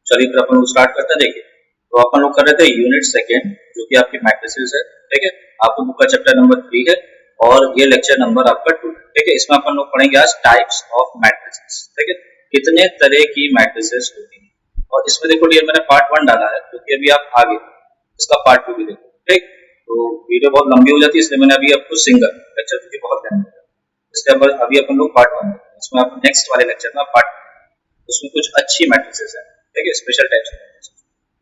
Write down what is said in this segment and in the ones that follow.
चलिए फिर अपन लोग स्टार्ट करते हैं। देखिए तो अपन लोग कर रहे थे यूनिट सेकेंड जो कि आपकी मैट्रिसेस है। ठीक है, आपको बुक का चैप्टर नंबर 3 है और ये लेक्चर नंबर आपका 2 है। ठीक है, इसमें अपन लोग पढ़ेंगे आज टाइप्स ऑफ मैट्रिसेस। ठीक है, कितने तरह की मैट्रिसेस होती है। और इसमें देखो डियर मैंने पार्ट 1 डाला है क्योंकि अभी आप आगे इसका पार्ट 2 भी देखो। ठीक, तो वीडियो बहुत लंबी हो जाती है इसलिए मैंने अभी आपको सिंगल लेक्चर क्योंकि बहुत लंबा है इसलिए अभी अपन लोग पार्ट 1 इसमें आप नेक्स्ट वाले लेक्चर में पार्ट उसमें कुछ अच्छी मैट्रिसेस है। ठीक है, स्पेशल टाइप्स ऑफ मैट्रिसेस।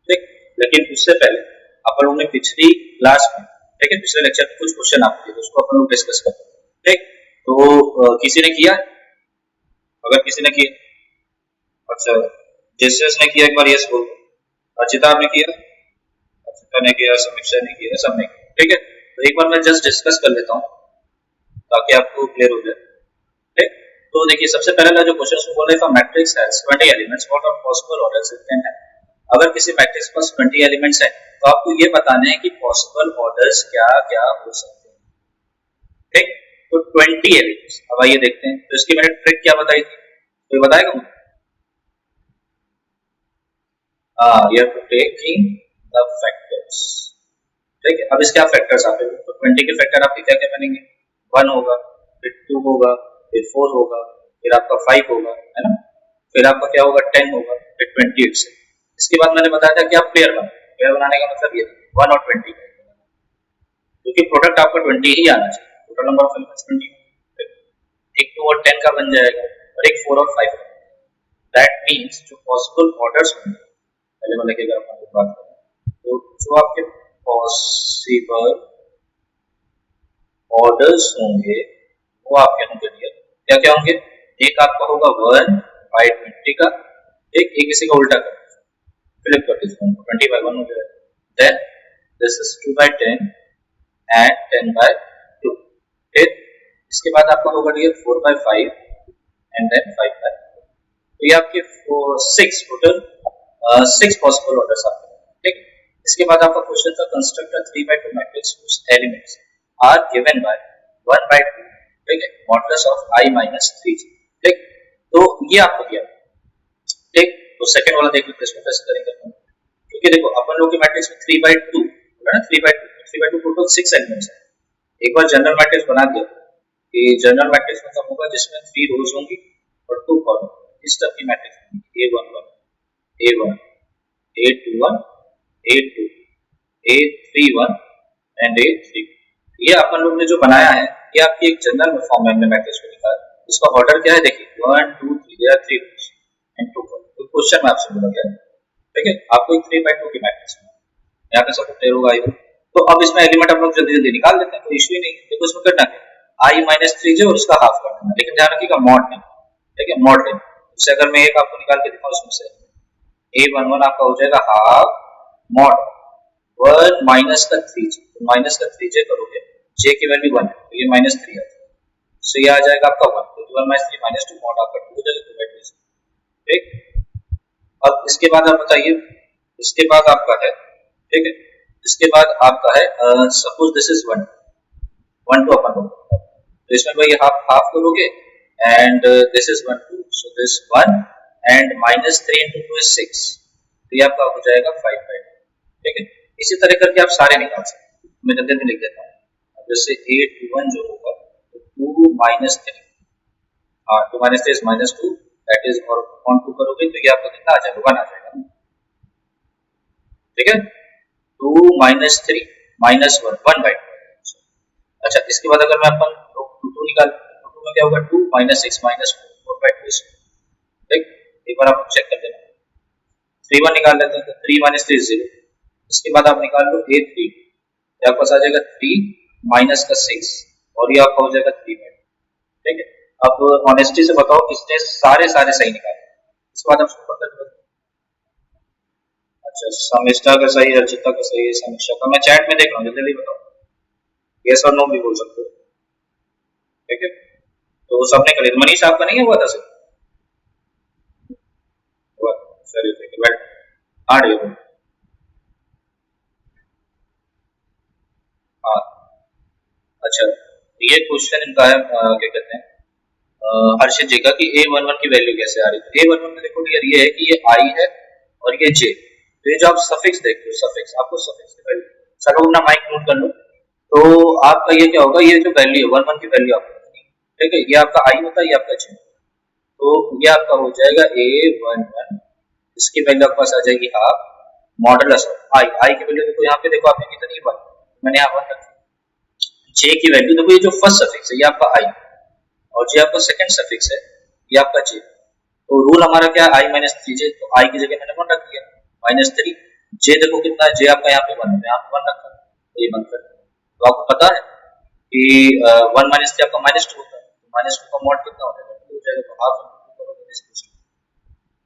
ठीक, लेकिन उससे पहले अपन लोगों ने पिछली क्लास में, ठीक है, पिछले लेक्चर में कुछ क्वेश्चन आपके थे उसको अपन लोग डिस्कस करते हैं। ठीक, तो किसी ने किया, अगर किसी ने किया, अच्छा जेसेस ने किया एक बार यस बोल, अर्चिता ने किया, अर्चिता ने किया, समीक्षा ने किया, सबने किया। ठीक है, तो एक बार मैं जस्ट डिस्कस कर लेता हूँ ताकि आपको क्लियर हो जाए। ठीक, तो देखिए सबसे पहला जो क्वेश्चन बोल रहे थे matrix has 20 elements, what are possible orders it can have. अगर किसी मैट्रिक्स के पास 20 एलिमेंट्स है तो आपको ये बताना है कि पॉसिबल ऑर्डर्स क्या क्या हो सकते हैं। ठीक, तो 20 एलिमेंट्स, अब आइए देखते हैं। तो इसकी मैंने ट्रिक क्या बताई थी, तो ये बताएगा मुझे। You have to taking the factors. ठीक है, अब इसके आप फैक्टर्स आते हैं तो 20 के फैक्टर आपके क्या क्या बनेंगे, 1 होगा, फिर 2 होगा, फिर 4 होगा, फिर आपका 5 होगा, है ना, फिर आपका क्या होगा 10 होगा, फिर 28 से। इसके बाद मैंने बताया था कि आप पेयर बनाने का मतलब ये 1 और 20 क्योंकि प्रोडक्ट आपका 20 ही आना चाहिए, टोटल नंबर ऑफ एलिमेंट्स 20। एक 2 और 10 का बन जाएगा और एक 4 और 5 का। दैट मींस जो पॉसिबल ऑर्डर्स होंगे, पहले मैं लिखेगा अपन लोग बात करें तो जो आपके पॉसिबल ऑर्डर्स होंगे वो आपके होंगे क्या क्या होंगे। एक आपका होगा 1/20 का, एक इसी का उल्टा कर फ्लिप कर दीजिए 20/1 हो जाएगा। Then this is 2/10 and 10/2। फिर इसके बाद आपका होगा ये 4/5 एंड देन 5/4। तो ये आपके 6 टोटल 6 पॉसिबल ऑर्डर्स आपके। ठीक, इसके बाद आपका क्वेश्चन था construct a 3/2 matrix whose elements are given by 1/2। ठीक है, modulus of I minus 3j। ठीक, तो ये आपको दिया। ठीक, तो सेकंड वाला देख लेते हैं इसको कैसे करेंगे अपन। क्योंकि देखो अपन लोग के मैट्रिक्स में 3/2 है ना, 3/2 टोटल 6 एलिमेंट्स है। एक बार जनरल मैट्रिक्स बना दिया कि जनरल मैट्रिक्स मतलब होगा जिसमें 3 रोज होंगी और 2 कॉलम। इस टाइप की मैट्रिक्स होगी A11 A1 A21 A2 A31 and A3। ये अपन लोग ने जो बनाया है ये आपकी एक जनरल फॉर्म में हमने मैट्रिक्स को निकाला। इसका ऑर्डर क्या है देखिए 1 2 3 there are 3 rows and 2 column. तो क्वेश्चन में आपसे बोला गया है, ठीक है, आपको एक 3/2 की मैट्रिक्स में यहाँ पे सब क्लियर होगा। तो अब इसमें एलिमेंट हम लोग जल्दी जल्दी निकाल लेते हैं, कोई इश्यू ही नहीं। देखो इसमें करना है I minus 3j और उसका हाफ कर देना, लेकिन ध्यान रखिएगा मॉड नहीं। ठीक है, मॉड नहीं। इससे अगर मैं एक आपको निकाल के दिखाऊं उसमें से A11 आपका हो जाएगा हाफ मॉड 1 माइनस का 3j, तो माइनस का 3j करोगे j की वैल्यू 1 है तो ये -3 आ जाएगा, सो ये आ जाएगा आपका 1, तो 1 - 3 -2 मॉड आपका 2 हो जाएगा 2/2। ठीक, अब इसके बाद आप बताइए, इसके बाद आपका है, ठीक है, इसके बाद आपका है सपोज दिस इज 1 2 अपन लोग, तो इसमें भाई हाफ हाफ करोगे and this is 1 2, so this 1 and -3 into 2 is 6, तो ये आपका हो जाएगा 5/2। ठीक है, इसी तरह करके आप सारे निकाल सकते हैं। मैं जल्दी में लिख देता हूँ, जैसे A21 जो होगा तो 2 - 3, हाँ 2 - 3 is -2, दैट इज और अपॉन 2 करोगे तो ये आपका कितना आ जाएगा 1 आ जाएगा। ठीक है, 2 - 3 -1 1/2। अच्छा इसके बाद अगर मैं अपन 2 निकाल तो 2 में क्या होगा 2 - 6 - 4/2। ठीक, एक बार आप चेक कर लेना। 3 1 निकाल लेते हैं तो 3 - 3 0। इसके बाद आप निकाल लो A3, ये आपके पास आ जाएगा 3 माइनस का 6 और ये आपका हो जाएगा 3/2। ठीक है, अब ऑनेस्टी से बताओ किसने सारे सही निकाले। इसके बाद आप सुपर कर दो। अच्छा समिष्टा का सही, अर्चिता का सही है, समीक्षा का मैं चैट में देख रहा हूँ, जल्दी बताओ, यस और नो भी बोल सकते हो। ठीक है, तो सबने कर लिया। मनीष आपका नहीं हुआ था सर? हुआ, चलिए ठीक है, बैठ हाँ डियर। हाँ अच्छा, ये क्वेश्चन इनका है क्या कहते हैं हर्षित जी का कि A11 की वैल्यू कैसे आ रही है। A11 में देखो डियर ये है कि ये I है और ये जे, तो ये जो आप सफिक्स देखते हो, सफिक्स आपको सफिक्स की वैल्यू, सब लोग अपना माइक नोट कर लो। तो आपका ये क्या होगा, ये जो वैल्यू है 1 1 की वैल्यू आपको, ठीक है, ये आपका आई होता है, ये आपका जे, तो ये आपका हो जाएगा A11, इसकी वैल्यू आपके पास आ जाएगी हाफ मॉडुलस ऑफ आई, आई की वैल्यू देखो यहाँ पे, देखो आपने कितनी 1, मैंने यहाँ 1 रखी। जे की वैल्यू देखो, ये जो फर्स्ट सफिक्स है ये आपका आई, और जे आपका सेकंड सफिक्स है ये आपका जे, तो रूल हमारा क्या है, आई माइनस 3 जे, तो आई की जगह मैंने 1 रख दिया -3, जे देखो कितना है, जे आपका यहाँ पे 1 है, यहाँ पे 1 रखा, तो ये बंद कर, तो आपको पता है कि 1 - 3 आपका -2 होता है, तो -2 का मॉड कितना हो जाएगा, 2 हो जाएगा, तो हाफ इंटू 2 करोगे,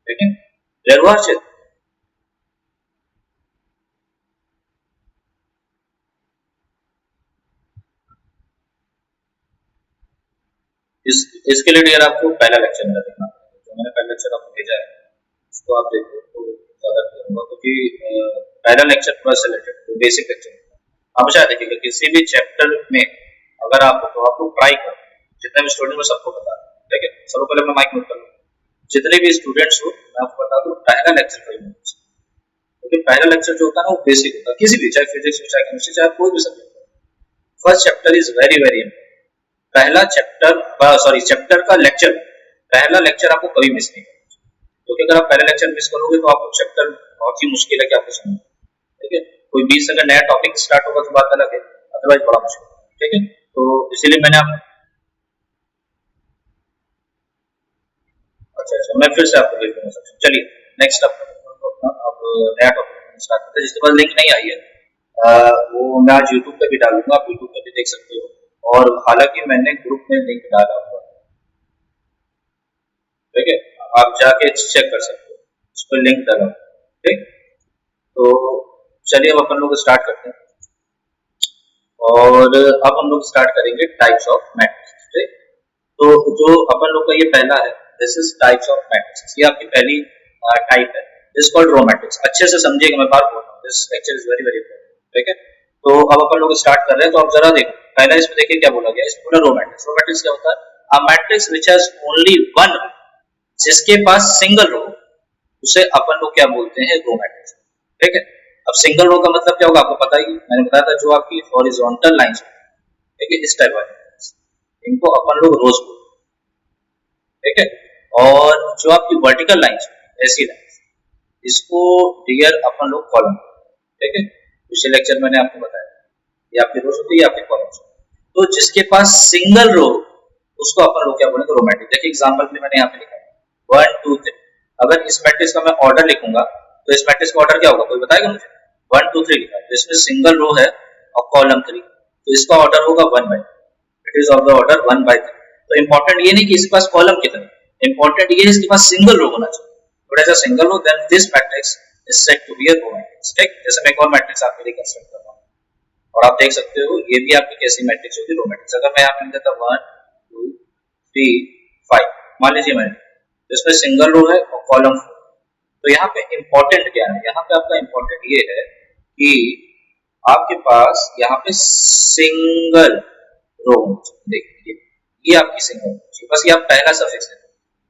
ठीक है, क्लियर हुआ अच्छे। इसके लिए डियर आपको पहला लेक्चर मेरा देखना पड़ेगा, जो मैंने पहला लेक्चर आपको भेजा है उसको आप देखो तो ज्यादा क्लियर होगा, क्योंकि पहला लेक्चर पूरा सिलेक्टेड तो बेसिक लेक्चर हमेशा देखिएगा किसी भी चैप्टर में अगर आप हो तो आप लोग ट्राई करो, जितने भी स्टूडेंट हो सबको बता दो, ठीक है, सबसे पहले अपना माइक नोट कर लो, जितने भी स्टूडेंट्स हो मैं आपको बता दूं पहला लेक्चर कोई नहीं, क्योंकि पहला लेक्चर जो होता है ना वो बेसिक होता है, किसी भी, चाहे फिजिक्स हो चाहे केमिस्ट्री चाहे कोई भी सब्जेक्ट हो, first chapter is very very important, पहला चैप्टर सॉरी चैप्टर का लेक्चर, पहला लेक्चर आपको कभी मिस नहीं करना, क्योंकि अगर आप पहला लेक्चर मिस करोगे तो आपको चैप्टर बहुत ही मुश्किल है कि आपको समझना, ठीक है, कोई 20 से अगर नया टॉपिक स्टार्ट होगा तो बात अलग है, अदरवाइज बड़ा मुश्किल है, ठीक है, तो इसीलिए मैंने आप अच्छा मैं फिर से आपको भेज दूंगा सेक्शन, चलिए नेक्स्ट अब नया टॉपिक स्टार्ट करते हैं, जिसके बाद लिंक नहीं आई है वो मैं आज यूट्यूब पे भी डालूंगा, आप यूट्यूब पे भी देख सकते हो, और हालांकि मैंने ग्रुप में लिंक डाला हुआ है, ठीक है, आप जाके चेक कर सकते हो, उस पर लिंक डाला हुआ है, ठीक, तो चलिए अब अपन लोग स्टार्ट करते हैं, और अब हम लोग स्टार्ट करेंगे टाइप्स ऑफ मैट्रिक्स, ठीक, तो जो अपन लोग का ये पहला है, this is types of matrix, ये आपकी पहली टाइप है, दिस कॉल्ड रो मैट्रिक्स, अच्छे से समझिएगा, मैं बार बोल रहा हूँ, this lecture is very very important, ठीक है, तो अब अपन लोग स्टार्ट कर रहे हैं, तो आप जरा देखो पहला इसमें देखिए क्या बोला गया, इसमें बोला रो मैट्रिक्स, रो मैट्रिक्स क्या होता है, a matrix which has only one row, जिसके पास सिंगल रो, उसे अपन लोग क्या बोलते हैं, रो मैट्रिक्स, ठीक है, अब सिंगल रो का मतलब क्या होगा आपको पता ही, मैंने बताया था, जो आपकी हॉरिजॉन्टल लाइंस, ठीक है, इस टाइप वाली इनको अपन लोग रोज बोलते हैं, ठीक है, और जो आपकी वर्टिकल लाइंस ऐसी लाइंस, इसको डियर अपन लोग कॉलम, ठीक है, पिछले लेक्चर मैंने आपको बताया ये आपकी रोज होती है, आपके कॉलम्स, तो जिसके पास सिंगल रो उसको अपन लोग क्या बोलेंगे, रो मैट्रिक्स, देखिए एग्जांपल के लिए मैंने यहाँ पे लिखा है 1 2 3, अगर इस मैट्रिक्स का मैं ऑर्डर लिखूंगा तो इस मैट्रिक्स का ऑर्डर क्या होगा, कोई बताएगा मुझे, 1 2 3 लिखा है, तो इसमें सिंगल रो है और कॉलम 3, तो इसका ऑर्डर होगा 1 by, it is of the order 1 by 3, तो इंपॉर्टेंट ये नहीं कि इसके पास कॉलम कितने, इंपॉर्टेंट ये है इसके पास सिंगल रो होना चाहिए, but as a single row then this matrix is said to be a row matrix, ठीक, जैसे मैं एक और मैट्रिक्स आपके लिए कंस्ट्रक्ट कर रहा हूं, और आप देख सकते हो ये भी आपकी कैसी मैट्रिक्स होगी, रो मैट्रिक्स, अगर मैं यहाँ पे लिख देता 1 2 3 5, मान लीजिए मैंने, तो इसमें सिंगल रो है और कॉलम 4, तो यहाँ पे इंपॉर्टेंट क्या है, यहाँ पे आपका इंपॉर्टेंट ये है कि आपके पास यहाँ पे सिंगल रो, देखिए ये आपकी सिंगल, बस ये आप पहला सफिक्स है,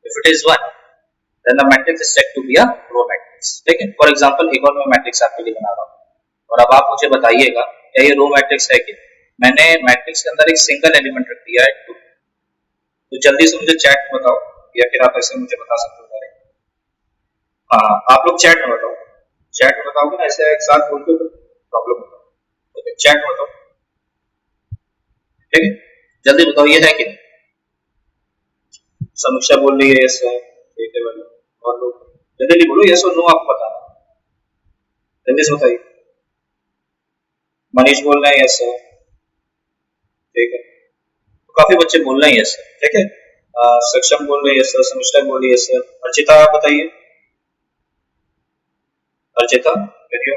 if it is 1 then the matrix is said to be a row matrix, ठीक है, फॉर एग्जांपल एक और मैं मैट्रिक्स आपके लिए बना रहा हूँ, और अब आप मुझे बताइएगा क्या ये रो मैट्रिक्स है कि, मैंने मैट्रिक्स के अंदर एक सिंगल एलिमेंट रख दिया है 2, तो जल्दी से मुझे चैट में बताओ, या फिर आप ऐसे मुझे बता सकते हो, हाँ आप लोग चैट में बताओ, चैट में बताओगे ना, ऐसे एक साथ बोलते हो प्रॉब्लम होता है, तो चैट में बताओ, ठीक है, जल्दी बताओ ये है कि नहीं, समीक्षा बोल रही है यस है, ठीक है भाई, और लोग जल्दी बोलो यस और नो, आपको बताना, जल्दी से बताइए, मनीष बोल रहे हैं यस सर, ठीक है, तो काफी बच्चे बोल रहे हैं यस सर, ठीक है, सक्षम बोल रहे हैं यस सर, समीक्षा बोल रही है यस सर, अर्चिता आप बताइए, अर्चिता करियो,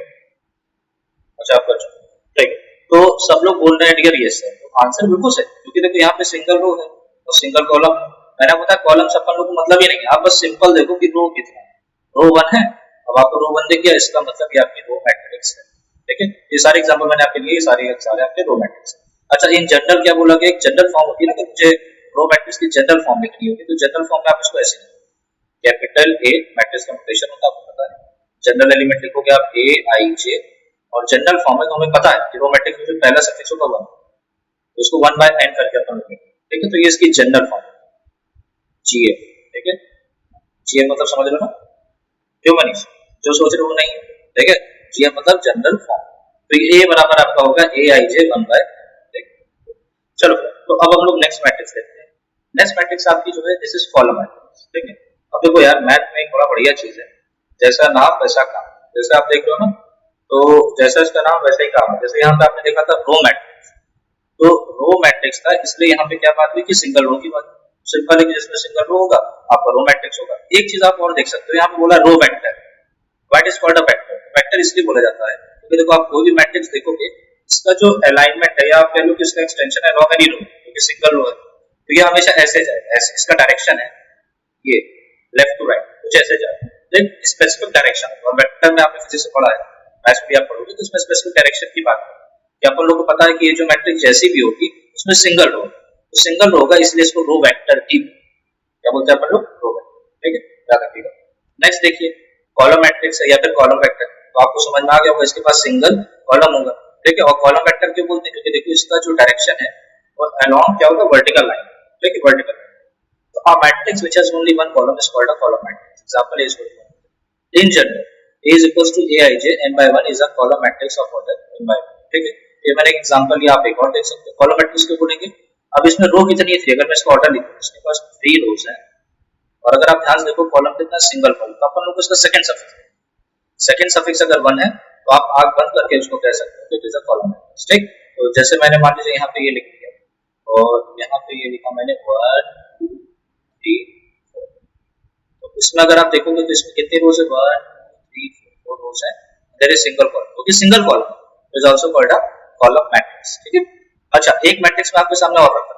अच्छा आप कर चुके, ठीक है, तो सब लोग बोल रहे हैं डियर यस सर, तो आंसर बिल्कुल सही, क्योंकि देखो यहाँ पे सिंगल रो है और सिंगल कॉलम, मैंने बताया कॉलम से अपन लोग को मतलब ही नहीं है, आप बस सिंपल देखो कि रो कितना है, रो 1 है, अब आपको रो 1 दिख गया, इसका मतलब ये आपकी रो मैट्रिक्स है, ठीक है, ये सारे एग्जांपल मैंने आपके लिए सारे आपके रो मैट्रिक्स। अच्छा इन जनरल क्या बोला गया, एक जनरल फॉर्म होती है ना, कि मुझे रो मैट्रिक्स की जनरल फॉर्म लिखनी होगी, तो जनरल फॉर्म में आप इसको ऐसे लिखो, कैपिटल ए मैट्रिक्स का नोटेशन होता है आपको पता है, जनरल एलिमेंट लिखोगे आप ए आई जे, और जनरल फॉर्म में तो हमें पता है कि रो मैट्रिक्स में जो पहला सफिक्स होगा वन, तो उसको वन बाय एन करके अपन लिखेंगे, ठीक है। तो ये इसकी जनरल फॉर्म जीए, ठीक है। जीए मतलब समझ लो ना, क्यों मनीष, जो सोच रहे हो नहीं, ठीक है। जीए मतलब जनरल फॉर्म, तो ये बराबर आपका होगा ए आई जे वन बाय, चलो तो अब हम लोग नेक्स्ट मैट्रिक्स देखते हैं। नेक्स्ट मैट्रिक्स आपकी जो है दिस इज कॉलम मैट्रिक्स, ठीक है। अब देखो यार मैथ में एक बड़ा बढ़िया चीज है, जैसा नाम वैसा काम। जैसे आप देख रहे हो ना, तो जैसा इसका नाम वैसा ही काम है। जैसे यहाँ पे आपने देखा था रो मैट्रिक्स, तो रो मैट्रिक्स था, इसलिए यहाँ पे क्या बात हुई कि सिंगल रो की बात। सिंपल है कि जिसमें सिंगल रो होगा आपका रो मैट्रिक्स होगा। एक चीज आप और देख सकते हो, यहाँ पे बोला row vector, what is called a vector. Vector इसलिए बोला जाता है क्योंकि देखो आप कोई भी मैट्रिक्स देखोगे, इसका जो अलाइनमेंट है या आप कह लो कि इसका एक्सटेंशन है लॉग एनी रो, क्योंकि सिंगल रो है, तो ये हमेशा ऐसे जाएगा, ऐसे इसका डायरेक्शन है ये लेफ्ट टू राइट, कुछ ऐसे जाएगा, एक स्पेसिफिक डायरेक्शन। और वेक्टर में आपने फिजिक्स से पढ़ा है, मैथ्स में आप पढ़ोगे तो इसमें स्पेसिफिक डायरेक्शन की बात है कि अपन लोग को पता है कि ये जो मैट्रिक्स जैसी भी होगी उसमें सिंगल रो, तो सिंगल रो होगा, इसलिए इसको रो वेक्टर की क्या बोलते हैं अपन लोग, रो वेक्टर, ठीक है, याद रखिएगा। नेक्स्ट देखिए कॉलम मैट्रिक्स है या फिर कॉलम वेक्टर, तो आपको समझ में आ गया होगा इसके पास सिंगल कॉलम होगा, ठीक है। और कॉलम वेक्टर क्यों बोलते हैं, क्योंकि देखो इसका जो डायरेक्शन है वो अलोंग क्या होगा, वर्टिकल लाइन, ठीक है, वर्टिकल लाइन। तो a matrix which has only one column is called a column matrix. Example is in general A is equals to aij n by 1 is a column matrix of order n by 1, ठीक है। ये मैंने एक example लिया, आप एक और देख सकते हो। कॉलम मैट्रिक्स क्यों बोलेंगे, अब इसमें रो कितनी है, 3, अगर मैं इसका ऑर्डर लिखूं इसके पास 3 रोज हैं, और अगर आप ध्यान से देखो कॉलम कितना सिंगल कॉलम, तो अपन लोग इसका सेकंड सफिक्स अगर 1 है तो आप आग बंद करके उसको कह सकते हो कि it is a column matrix, ठीक। तो जैसे मैंने मान लीजिए यहाँ पे ये लिख दिया और यहाँ पे ये लिखा मैंने 1 2 3 4, तो इसमें अगर आप देखोगे तो इसमें कितने रोज है, 1 2 3 4 रोज है, देयर इज सिंगल कॉलम, क्योंकि single column is also called a column matrix, ठीक है। अच्छा एक मैट्रिक्स में आपके सामने और रखा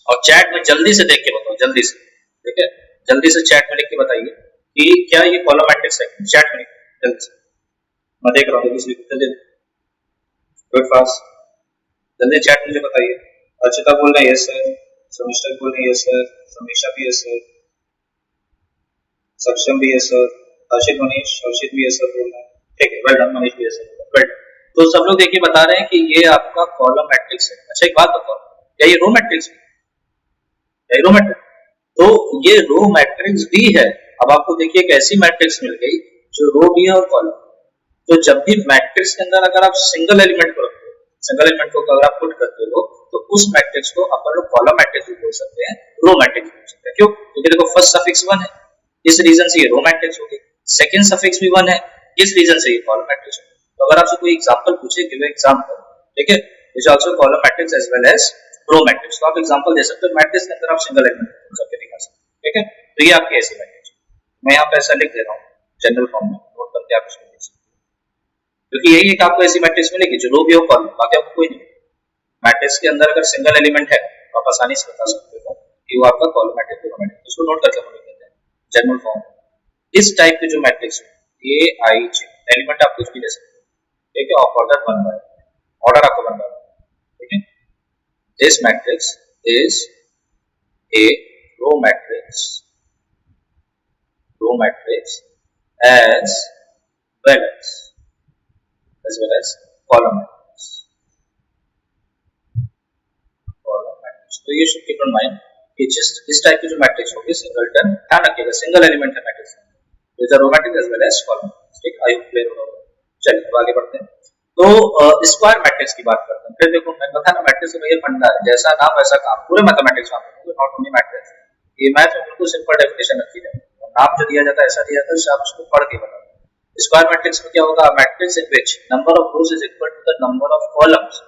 और चैट में जल्दी से देख के बताओ, जल्दी से, ठीक है, जल्दी से चैट में लिख के बताइए कि क्या ये कॉलम मैट्रिक्स है, चैट में जल्दी से, मैं देख रहा हूँ जल्दी, गुड फास्ट, जल्दी चैट में मुझे बताइए। अर्चिता बोल रहे हैं यस सर, समिष्टा बोल रहे हैं यस सर, समीक्षा भी यस सर, सक्षम भी यस सर, हर्षित भी यस सर बोल रहे हैं, ठीक है, वेल डन, मनीष भी यस सर, वेल। तो सब लोग देखिए बता रहे हैं कि ये आपका कॉलम मैट्रिक्स है। अच्छा एक बात बताओ, क्या ये रो मैट्रिक्स है, रो मैट्रिक्स, तो ये रो मैट्रिक्स भी है। अब आपको देखिए एक ऐसी मैट्रिक्स मिल गई जो रो भी है और कॉलम, तो जब भी मैट्रिक्स के अंदर अगर आप सिंगल एलिमेंट को रखते हो, सिंगल एलिमेंट को अगर आप पुट करते हो तो उस मैट्रिक्स को अपन लोग कॉलम मैट्रिक्स भी बोल सकते हैं, रो मैट्रिक्स बोल सकते हैं। क्यों, क्योंकि देखो फर्स्ट सफिक्स 1 है, इस रीजन से ये रो मैट्रिक्स हो गई, सेकंड सफिक्स भी 1 है, इस रीजन से ये कॉलम मैट्रिक्स हो गई। तो अगर आपसे कोई एग्जांपल पूछे, गिव एग्जांपल, ठीक है, is also column matrix as well as row matrix, तो आप एग्जांपल दे सकते हो, मैट्रिक्स के अंदर आप सिंगल एलिमेंट करके दिखा सकते हो, ठीक है। तो ये आपकी ऐसी मैट्रिक्स, मैं यहाँ पे ऐसा लिख दे रहा हूँ जनरल फॉर्म में, नोट करके आप इसको देख सकते हो, क्योंकि यही एक आपको ऐसी मैट्रिक्स मिलेगी जो रो भी हो कॉलम, बाकी आपको कोई नहीं। मैट्रिक्स के अंदर अगर सिंगल एलिमेंट है तो आप आसानी से बता सकते हो कि वो आपका कॉलम मैट्रिक्स है, उसको नोट करके हम लिख देते हैं जनरल फॉर्म। इस टाइप के जो मैट्रिक्स है ए आई जे, एलिमेंट आप कुछ भी ले सकते हो, ठीक है, ऑफ ऑर्डर 1 बाय, ऑर्डर आपको 1 बाय, ठीक है। This matrix is a row matrix as well as column matrix, तो ये शुड कीप इन माइंड कि जिस इस टाइप की जो मैट्रिक्स होगी सिंगलटन, ध्यान रखिएगा सिंगल एलिमेंट है matrix, is a row matrix as well as column, ठीक, आई होप क्लियर होगा। चलिए तो आगे बढ़ते हैं। तो स्क्वायर मैट्रिक्स की बात करते हैं। फिर देखो मैंने बताया ना मैट्रिक्स में ये फंडा है, जैसा नाम वैसा काम, पूरे मैथमेटिक्स में आपको, नॉट ओनली मैट्रिक्स, ये मैथ में बिल्कुल सिंपल डेफिनेशन रखी जाती है, नाम जो दिया जाता है ऐसा दिया जाता है, आप उसको पढ़ के बताओ। स्क्वायर मैट्रिक्स में क्या होगा, matrix in which number of rows is equal to the number of columns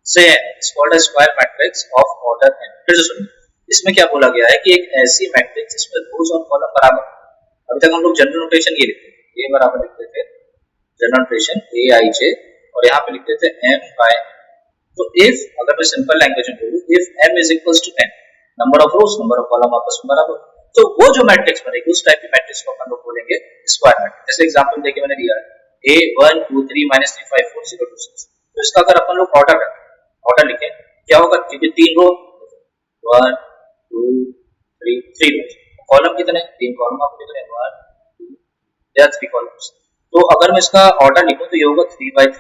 से is called a square matrix of order n। फिर से सुनिए, इसमें क्या बोला गया है कि एक ऐसी मैट्रिक्स जिसमें रोज और कॉलम बराबर, अभी तक हम लोग जनरल नोटेशन ये लिखते थे, ये बराबर लिखते थे जनरल नोटेशन ए आई जे, और यहाँ पे लिखते थे m by n। तो इफ अगर मैं सिंपल लैंग्वेज में बोलूं, if m is equals to n, number of rose number of column आपस में बराबर, तो वो जो मैट्रिक्स बनेगी उस टाइप की मैट्रिक्स को अपन लोग बोलेंगे स्क्वायर मैट्रिक्स। जैसे एग्जांपल देखिए मैंने दिया है a 1 2 3 -3 5 4 0 2 6, तो इसका अगर अपन लोग ऑर्डर रखें, ऑर्डर लिखें, क्या होगा, क्योंकि 3 रो 1 2 3 रोज, कॉलम कितने, 3 कॉलम, आपको कितने 1 2, there are 3 कॉलम्स, तो अगर मैं इसका ऑर्डर लिखूं तो ये होगा 3/3,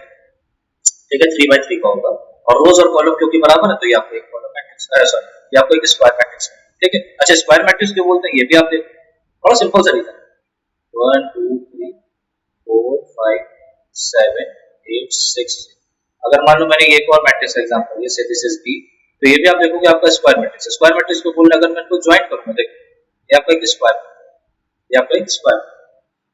ठीक है, 3/3 का होगा, और रोज और कॉलम क्योंकि बराबर है तो ये आपको एक कॉलम मैट्रिक्स है, सॉरी ये आपको एक स्क्वायर मैट्रिक्स है, ठीक है। अच्छा स्क्वायर मैट्रिक्स क्यों बोलते हैं ये भी आप देखो, थोड़ा सिंपल सा लिखा 1 2 3 4 5 7 8 6। अगर मान लो मैंने एक और मैट्रिक्स एग्जांपल ये से दिस इज बी, तो ये भी आप देखोगे आपका स्क्वायर मैट्रिक्स है। स्क्वायर मैट्रिक्स को बोलने अगर मैं इनको ज्वाइन करूंगा देखो ये आपका एक स्क्वायर, ये आपका एक स्क्वायर,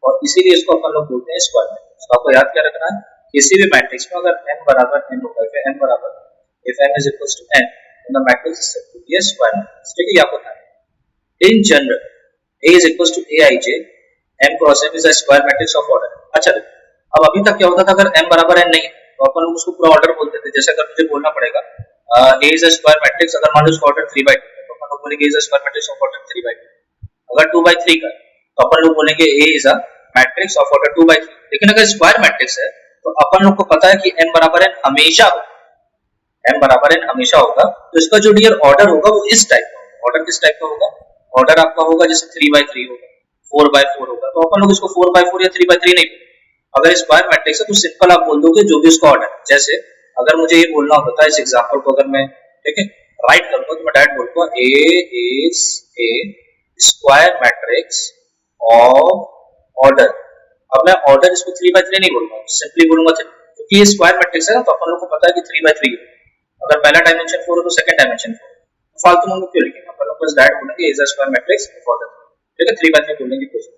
और इसीलिए इसको अपन लोग बोलते हैं स्क्वायर मैट्रिक्स। तो आपको याद क्या रखना है, किसी भी मैट्रिक्स में अगर n बराबर n होगा, फिर n बराबर if n is equals to n then the matrix is said to be a square matrix, ठीक है, ये आपको ध्यान रखना। in general A is equals to aij m cross n is a square matrix of order। अच्छा देखो अब अभी तक क्या होता था, अगर m बराबर n नहीं तो अपन लोग उसको पूरा ऑर्डर बोलते थे। जैसे अगर मुझे बोलना पड़ेगा A is a square matrix, अगर मान लो उसका ऑर्डर 3/2 है तो अपन लोग बोलेंगे A is a square matrix of order 3/2। अगर 2/3 का तो अपन लोग बोलेंगे A is a matrix of order 2/3। लेकिन अगर स्क्वायर मैट्रिक्स है तो अपन लोग को पता है कि n बराबर n हमेशा होगा, n बराबर n हमेशा होगा, तो इसका जो डियर ऑर्डर होगा वो इस टाइप का होगा। ऑर्डर किस टाइप का होगा, ऑर्डर आपका होगा जैसे 3/3 होगा, 4/4 होगा, तो अपन लोग इसको 4/4 या 3/3 नहीं बोलेंगे। अगर स्क्वायर मैट्रिक्स है तो सिंपल आप बोल दोगे जो भी उसका ऑर्डर है। जैसे अगर मुझे ये बोलना होता है इस एग्जांपल को अगर मैं, ठीक है, राइट करूंगा तो मैं डायरेक्ट बोलूंगा A is a square matrix of order। अब मैं ऑर्डर इसको 3/3 नहीं बोलूंगा, सिंपली बोलूंगा 3, क्योंकि ये स्क्वायर मैट्रिक्स है ना, तो अपन लोग को पता है कि 3/3 है। अगर पहला डायमेंशन 4 है तो सेकंड डायमेंशन 4, तो फालतू में हम लोग क्यों लिखेंगे, अपन लोग बस डायरेक्ट बोलेंगे is a square matrix of order, ठीक है, 3/3 बोलने की कोशिश।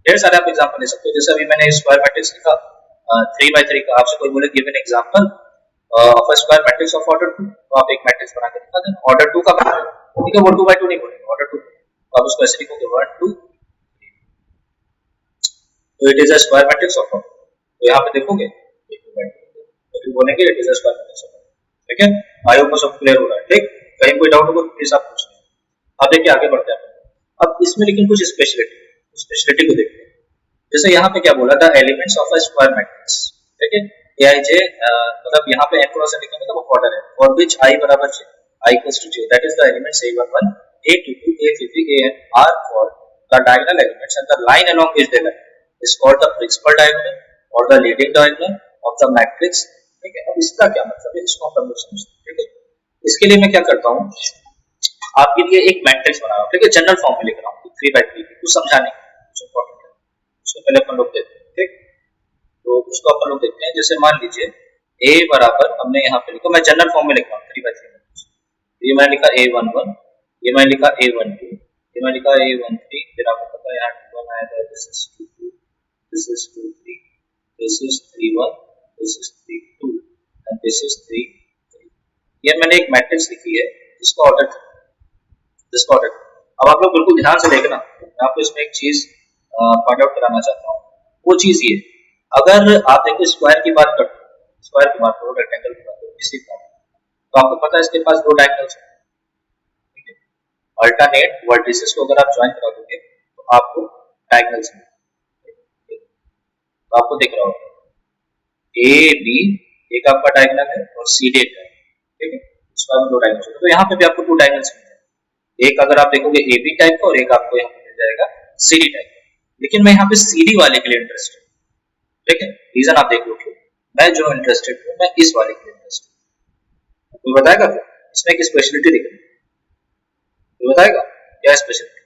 ढेर सारे आप एग्जांपल ले सकते हो, जैसे अभी मैंने स्क्वायर मैट्रिक्स लिखा 3/3 का, आपसे कोई बोले give an example of a square matrix of order 2, तो आप एक मैट्रिक्स बना के दिखा देना। ऑर्डर 2 का बना लो, ठीक है, वो 2/2 नहीं बोलेंगे, ऑर्डर 2, तो आप उसको ऐसे लिखोगे 1 2, तो it is a square matrix of order. तो यहाँ पे देखोगे 2/2, तो बोलेंगे it is a square matrix of order, ठीक है। आई होप सब क्लियर हो रहा है, ठीक। कहीं कोई डाउट हो तो प्लीज आप पूछ लें। अब देखिए आगे बढ़ते हैं। अब इसमें लेकिन कुछ स्पेशलिटी को देखते हैं। जैसे यहाँ पे क्या बोला था, elements of a square matrix, ठीक है, aij मतलब यहाँ पे n क्रॉस n लिखा मतलब वो ऑर्डर है, फॉर व्हिच i बराबर j, i equals to j, that is the elements a11 a22 a33 an are for the diagonal elements and the line along which they lie is called the principal diagonal or the leading diagonal of the matrix, ठीक है। अब इसका क्या मतलब है, इसको हम लोग समझते हैं, ठीक है। इसके लिए मैं क्या करता हूँ, आपके लिए एक मैट्रिक्स बना रहा हूँ, ठीक है, जनरल फॉर्म में लिख रहा हूँ 3/3 कुछ समझाने कुछ इंपॉर्टेंट है, उसको पहले अपन लोग देखते हैं, ठीक। तो उसको अपन लोग देखते हैं। जैसे मान लीजिए a बराबर हमने यहाँ पे लिखा, मैं जनरल फॉर्म में लिख रहा हूँ 3/3 में, ये मैंने लिखा a11, ये मैंने लिखा a12, ये मैंने लिखा a13, फिर आपको पता है यहाँ 2 1 आया था, this is 2 2, this is 2 3, this is 3 1, this is 3 2 and this is 3 3। ये मैंने एक मैट्रिक्स लिखी है जिसका ऑर्डर, अब आप लोग बिल्कुल ध्यान से देखना, मैं आपको इसमें एक चीज पॉइंट आउट कराना चाहता हूँ। वो चीज ये, अगर आप देखो स्क्वायर की बात करते हो, स्क्वायर की बात करो, रेक्टेंगल की बात करो, किसी का, तो आपको पता है इसके पास दो डायगोनल्स हैं, ठीक है। अल्टरनेट वर्टिसेस को अगर आप ज्वाइन करा दोगे तो आपको डायगोनल्स मिलेंगे, तो आपको दिख रहा होगा ए बी एक आपका डायगोनल है और सी डी एक है, ठीक है। इसका दो डायगोनल्स है, तो यहाँ पे भी आपको दो डायगोनल्स मिलेंगे, एक अगर आप देखोगे ए बी टाइप का और एक आपको यहाँ पे मिल जाएगा सी डी टाइप का। लेकिन मैं यहाँ पे सी डी वाले के लिए इंटरेस्टेड, ठीक है, रीजन आप देख लो क्यों, मैं जो इंटरेस्टेड हूँ मैं इस वाले के लिए इंटरेस्टेड हूँ। कोई बताएगा क्या इसमें एक स्पेशलिटी दिख रही है, कोई बताएगा क्या स्पेशलिटी?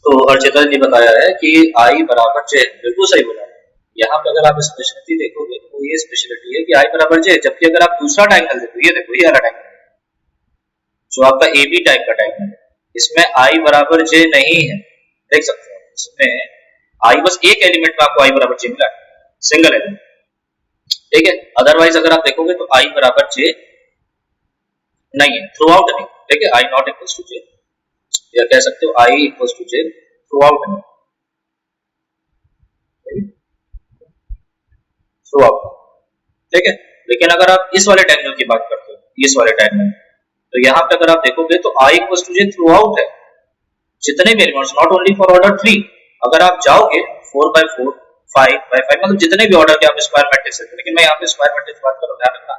तो अर्चिता ने बताया है कि आई बराबर जे, बिल्कुल सही बोला। यहाँ पे अगर आप स्पेशलिटी देखोगे तो ये स्पेशलिटी है कि आई बराबर जे, जबकि अगर आप दूसरा डायगोनल देखो, ये देखो ये वाला डायगोनल जो आपका ए बी टाइप का डायगोनल है, इसमें आई बराबर जे नहीं है, देख सकते हो इसमें आई बस एक एलिमेंट में आपको आई बराबर जे मिला, सिंगल एलिमेंट, ठीक है। अदरवाइज अगर आप देखोगे तो आई बराबर जे नहीं है, थ्रू आउट नहीं, ठीक है, I not equals to J, या कह सकते हो I equals to J throughout नहीं, थ्रू आउट, ठीक है। लेकिन अगर आप इस वाले डायगोनल की बात करते हो, इस वाले डायगोनल, तो यहाँ पे अगर आप देखोगे तो I equals to J throughout है, जितने भी elements, not only for order 3। अगर आप जाओगे 4/4 5/5 मतलब जितने भी ऑर्डर के आप स्क्वायर मैट्रिक्स है, लेकिन मैं यहाँ पे स्क्वायर मैट्रिक्स बात कर रहा हूँ, ध्यान रखना,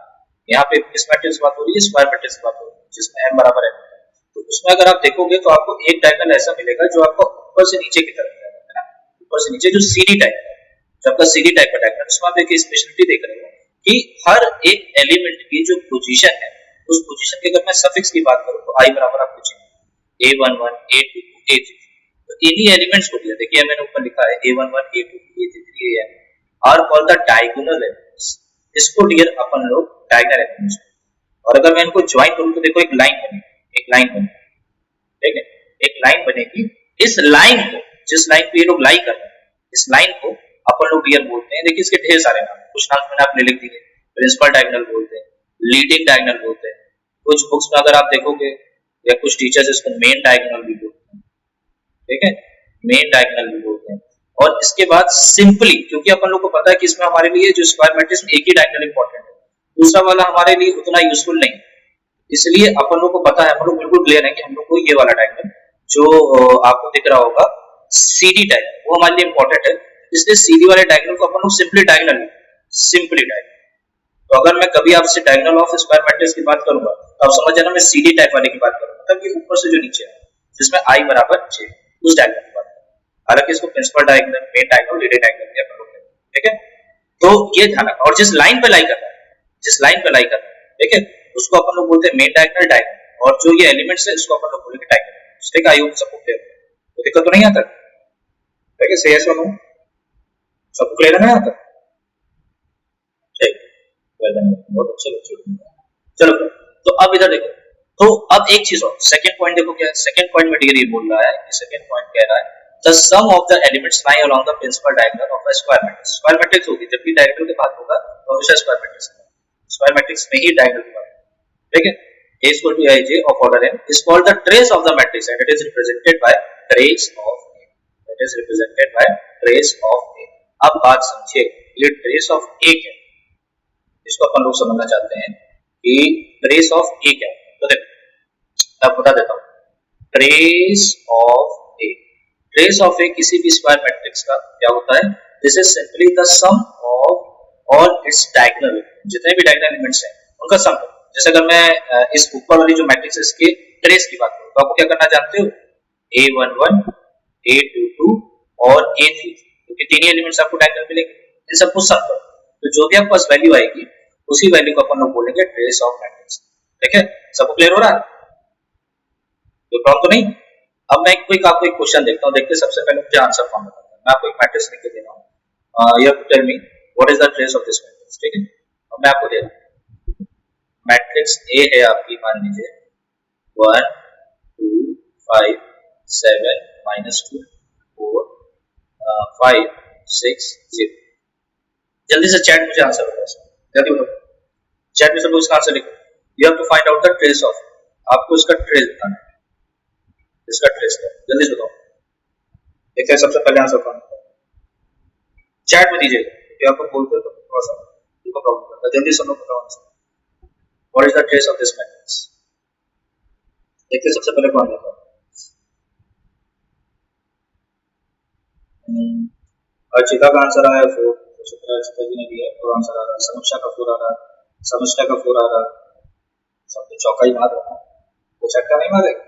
यहाँ पे इस मैट्रिक्स बात हो रही है, स्क्वायर मैट्रिक्स बात हो रही है, जिसमें m बराबर n, तो उसमें अगर आप देखोगे तो आपको एक डायगोनल ऐसा मिलेगा जो आपको ऊपर से नीचे की तरफ है ना, ऊपर से नीचे जो सीडी टाइप है, जो आपका सीडी टाइप का डायग्राम, उसमें आप एक स्पेशलिटी देख रहे हो कि हर एक एलिमेंट की जो पोजीशन है, उस पोजीशन की अगर मैं सफिक्स की बात करूं तो i बराबर आप पूछेंगे a11 a22 a33, तो इन्हीं एलिमेंट्स को दिया, देखिए मैंने ऊपर लिखा है a11 a22 a33 am are called the diagonal elements, इसको डियर अपन लोग डायगोनल एलिमेंट्स, और अगर मैं इनको ज्वाइन करूं तो देखो एक लाइन बनेगी, एक लाइन बनेगी, ठीक है, एक लाइन बनेगी, इस लाइन को, जिस लाइन पे ये लोग लाई कर रहे हैं, इस लाइन को अपन लोग डियर बोलते हैं, देखिए इसके ढेर सारे नाम, कुछ नाम मैंने आपने लिख दिए, प्रिंसिपल डायगोनल बोलते हैं, लीडिंग डायगोनल बोलते हैं, कुछ बुक्स में अगर आप देखोगे या कुछ टीचर्स इसको मेन डायगोनल भी बोलते हैं, ठीक है, मेन डायगोनल भी बोलते हैं। और इसके बाद सिंपली, क्योंकि अपन लोग को पता है कि इसमें हमारे लिए जो स्क्वायर मैट्रिक्स में एक ही डायगोनल इंपॉर्टेंट है, दूसरा वाला हमारे लिए उतना यूजफुल नहीं, इसलिए अपन लोग को पता है, हम लोग बिल्कुल क्लियर है कि हम लोग को ये वाला डायगोनल जो आपको दिख रहा होगा सीडी टाइप, वो हमारे लिए इंपॉर्टेंट है, इसलिए सीडी वाले डायगोनल को अपन लोग सिंपली डायगोनल, सिंपली डायगोनल। तो अगर मैं कभी आपसे डायगोनल ऑफ स्क्वायर मैट्रिक्स की बात करूंगा तो आप समझ जाना मैं सीडी टाइप वाले की बात करूंगा, मतलब ये ऊपर से जो नीचे है जिसमें i बराबर 6, उस डायगोनल की बात करूंगा। हालांकि इसको principal diagonal, main diagonal, leading diagonal भी अपन लोग कहते हैं, ठीक है। तो ये ध्यान रखना, और जिस लाइन पे लाई कर रहा है, जिस लाइन पे लाई कर रहा है, ठीक है, उसको अपन लोग बोलते हैं मेन डायगोनल, डायगोनल, और जो ये एलिमेंट्स है इसको अपन लोग बोलेंगे डायगोनल, ठीक है। आई होप सबको क्लियर है, तो दिक्कत तो नहीं आता, ठीक है, सही है, सुनो सबको क्लियर है ना आता, ठीक, बहुत अच्छे बच्चे। चलो तो अब इधर देखो, तो अब एक चीज और, सेकंड पॉइंट देखो क्या है, सेकंड पॉइंट में डिग्री बोल रहा है, सेकंड पॉइंट कह रहा है the sum of the elements lying along the principal diagonal of a square matrix, square matrix होगी जब भी डायगोनल के बात होगा तो हमेशा स्क्वायर मैट्रिक्स में ही डायगोनल की बात, ठीक है। A is equal to Ij of order n is called the trace of the matrix and it is represented by trace of A, it is represented by trace of A। अब बात समझिए, ये trace of A क्या है, इसको अपन लोग समझना चाहते हैं कि ट्रेस ऑफ ए क्या है। तो देखो मैं बता देता हूँ, trace of A, trace of A किसी भी स्क्वायर मैट्रिक्स का क्या होता है, this is simply the sum of all its diagonal, जितने भी डायगोनल एलिमेंट्स हैं उनका सम। जैसे अगर मैं इस ऊपर वाली जो मैट्रिक्स है इसके ट्रेस की बात करूँ तो आपको क्या करना जानते हो, a11 a22 और a33, क्योंकि तीन एलिमेंट्स आपको डायगोनल मिलेंगे, इन सबको सम करो, तो जो भी आपके पास वैल्यू आएगी उसी वैल्यू को अपन लोग बोलेंगे ट्रेस ऑफ मैट्रिक्स, ठीक है। सबको क्लियर हो रहा है, कोई प्रॉब्लम तो नहीं। अब मैं कोई आपको एक क्वेश्चन देखता हूं, देखते सबसे पहले मुझे आंसर फॉर्म बताता हूं, मैं आपको एक मैट्रिक्स लिख के दे रहा हूं, you have to tell me what is the trace of this matrix, ठीक है। अब मैं आपको दे रहा हूं मैट्रिक्स ए है आपकी, मान लीजिए 1 2 5 7 -2 4 5 6 0। जल्दी से चैट मुझे आंसर बताओ, जल्दी बताओ चैट में सब लोग इसका आंसर लिखो। You have to find out the trace of, आपको इसका ट्रेस बताना है, इसका ट्रेस क्या है, जल्दी से बताओ। देखते हैं सबसे पहले आंसर कौन है, चैट में दीजिएगा, क्योंकि आपको बोलते हो तो थोड़ा सा उनको प्रॉब्लम करता है, जल्दी सब लोग बताओ answer, what is the trace of this matrix. देखते हैं सबसे पहले कौन बताओ, अर्चिता का आंसर आया 4, सबसे पहले अर्चिता जी ने दिया और आंसर आ रहा है, समीक्षा का 4 आ रहा है, समीक्षा का 4 आ रहा है, सब तो चौका ही मार रहा है, वो छक्का नहीं मारेगा।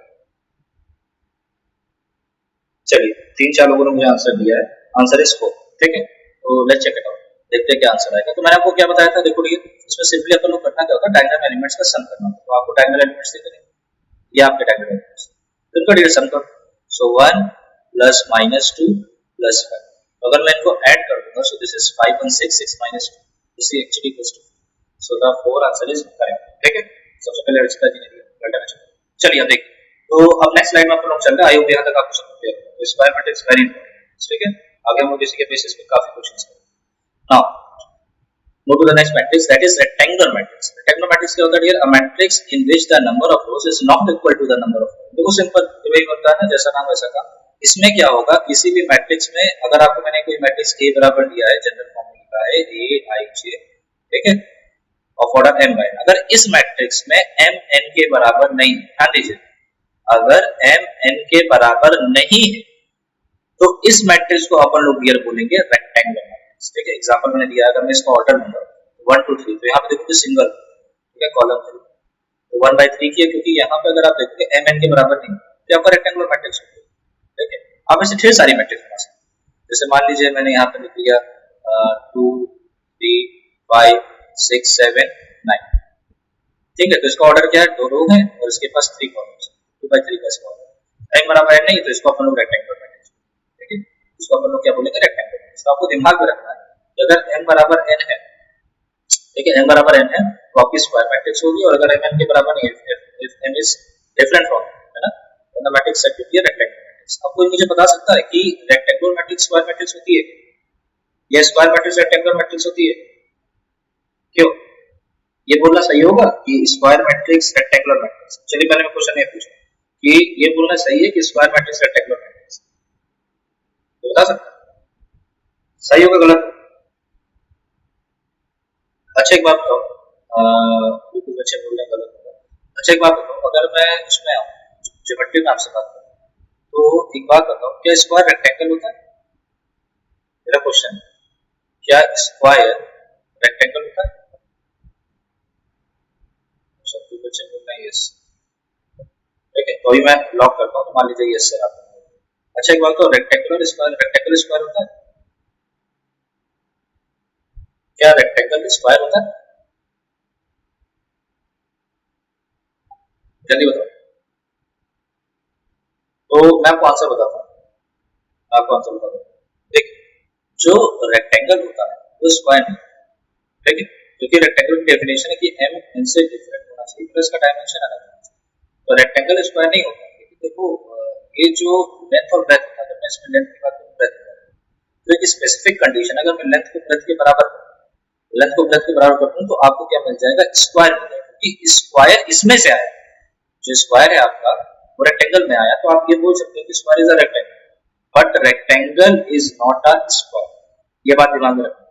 चलिए 3-4 लोगों ने मुझे आंसर दिया है, आंसर इज 4, ठीक है। तो लेट्स चेक इट आउट, देखते हैं क्या आंसर आएगा। तो मैंने आपको क्या बताया था, देखो ये इसमें सिंपली अपन लोग करना क्या होगा, डायगोनल एलिमेंट्स का सम करना, तो आपको डायगोनल एलिमेंट्स दिख रहे हैं, ये आपके डायगोनल एलिमेंट्स, तो इनका डिवाइड सम करो, सो 1 प्लस -2 प्लस 5, तो अगर मैं इनको ऐड कर दूंगा so this is 5 1 6 6 -2, this is actually equals to, so the 4 answer is correct, ठीक है। सबसे पहले अर्चिता जी ने दिया, घटाना चाहिए। चलिए अब देखिए, तो अब नेक्स्ट स्लाइड में अपन लोग चल रहे हैं, आई होप यहां तक आपको सब क्लियर है। तो स्क्वायर मैट्रिक्स वेरी इंपॉर्टेंट, ठीक है, आगे हम लोग इसी के बेसिस पे काफी क्वेश्चंस करेंगे। Now move to the next matrix, that is rectangular matrix। rectangular matrix क्या होता है, a matrix in which the number of rows is not equal to the number of columns। देखो सिंपल वही होता है ना, जैसा नाम वैसा काम। इसमें क्या होगा, किसी भी मैट्रिक्स में अगर आपको मैंने कोई मैट्रिक्स A बराबर दिया है, जनरल फॉर्म में लिखा है A I J, ठीक है, of order m by n, अगर इस मैट्रिक्स में m n के बराबर नहीं, ध्यान दीजिए, अगर m n के बराबर नहीं है तो इस मैट्रिक्स को अपन लोग क्लियर बोलेंगे रेक्टेंगुलर मैट्रिक्स, ठीक है। एग्जांपल मैंने दिया, अगर मैं इसका ऑर्डर दूंगा 1 2 3, तो यहाँ पे देखोगे सिंगल, ठीक है, कॉलम 3, तो 1/3 की है, क्योंकि यहाँ पे अगर आप देखोगे m n के बराबर नहीं तो आपका रेक्टेंगुलर मैट्रिक्स होगा, ठीक है। आप ऐसे ढेर सारी मैट्रिक्स बना सकते हैं। जैसे मान लीजिए मैंने यहाँ पे लिख दिया 2 3 5 6 7 9, ठीक है। तो इसका ऑर्डर क्या है, 2 रो है और इसके पास 3 कॉलम्स, 2 बाई 3 का इसका ऑर्डर। n बराबर n नहीं तो इसको अपन लोग रेक्टेंगुलर मैट्रिक्स, ठीक है। इसको अपन लोग क्या बोलेंगे, रेक्टेंगुलर मैट्रिक्स। आपको दिमाग में रखना है कि अगर m बराबर n है, ठीक है, m बराबर n है तो आपकी स्क्वायर मैट्रिक्स होगी, और अगर m n के बराबर नहीं है, if m is different from है ना, तो the matrix set होती है रेक्टेंगुलर मैट्रिक्स। अब कोई मुझे बता सकता है कि रेक्टेंगुलर मैट्रिक्स स्क्वायर मैट्रिक्स होती है या स्क्वायर मैट्रिक्स रेक्टेंगुलर मैट्रिक्स होती है? क्यों? ये बोलना सही होगा कि स्क्वायर मैट्रिक्स रेक्टेंगुलर मैट्रिक्स? चलिए पहले मैं क्वेश्चन ये पूछूं कि ये बोलना सही है कि स्क्वायर मैट्रिक्स रेक्टेंगुलर मैट्रिक्स? तो बता सकता है सही होगा गलत? अच्छा एक बात बताओ, कुछ बच्चे बोल रहे हैं गलत होगा। अच्छा एक बात बताओ, अगर मैं उसमें आऊँ ज्योमेट्री में आपसे बात करूँ, तो एक बात बताओ, क्या स्क्वायर रेक्टेंगल होता है? मेरा क्वेश्चन, क्या स्क्वायर रेक्टेंगल होता है? सब कुछ बच्चे बोल रहे हैं यस, ठीक है। तो अभी मैं लॉक करता हूँ, तो मान लीजिए यस सर आप। अच्छा एक बात, तो रेक्टेंगुलर स्क्वायर होता है? क्या रेक्टेंगल स्क्वायर होता है? जल्दी बताओ। तो मैं आपको आंसर बताता हूँ, आपको आंसर बताता हूँ। देखिए, जो रेक्टेंगल होता है वो स्क्वायर नहीं, ठीक है, क्योंकि रेक्टेंगल की डेफिनेशन है कि m n से डिफरेंट होना चाहिए, प्लस का डायमेंशन अलग होना चाहिए। तो रेक्टेंगल स्क्वायर नहीं होता, क्योंकि देखो ये जो लेंथ और ब्रेथ होता है, जब मैं इसमें लेंथ की बात करूँ, ब्रेथ की बात करूँ, तो एक स्पेसिफिक कंडीशन, अगर मैं लेंथ को ब्रेथ के बराबर करूँ तो आपको क्या मिल जाएगा, स्क्वायर मिल जाएगा, क्योंकि स्क्वायर इसमें से आया, जो स्क्वायर है आपका वो रेक्टेंगल में आया, तो आप ये बोल सकते हैं कि square is a rectangle, but rectangle is not a square. ये बात दिमाग में रखना,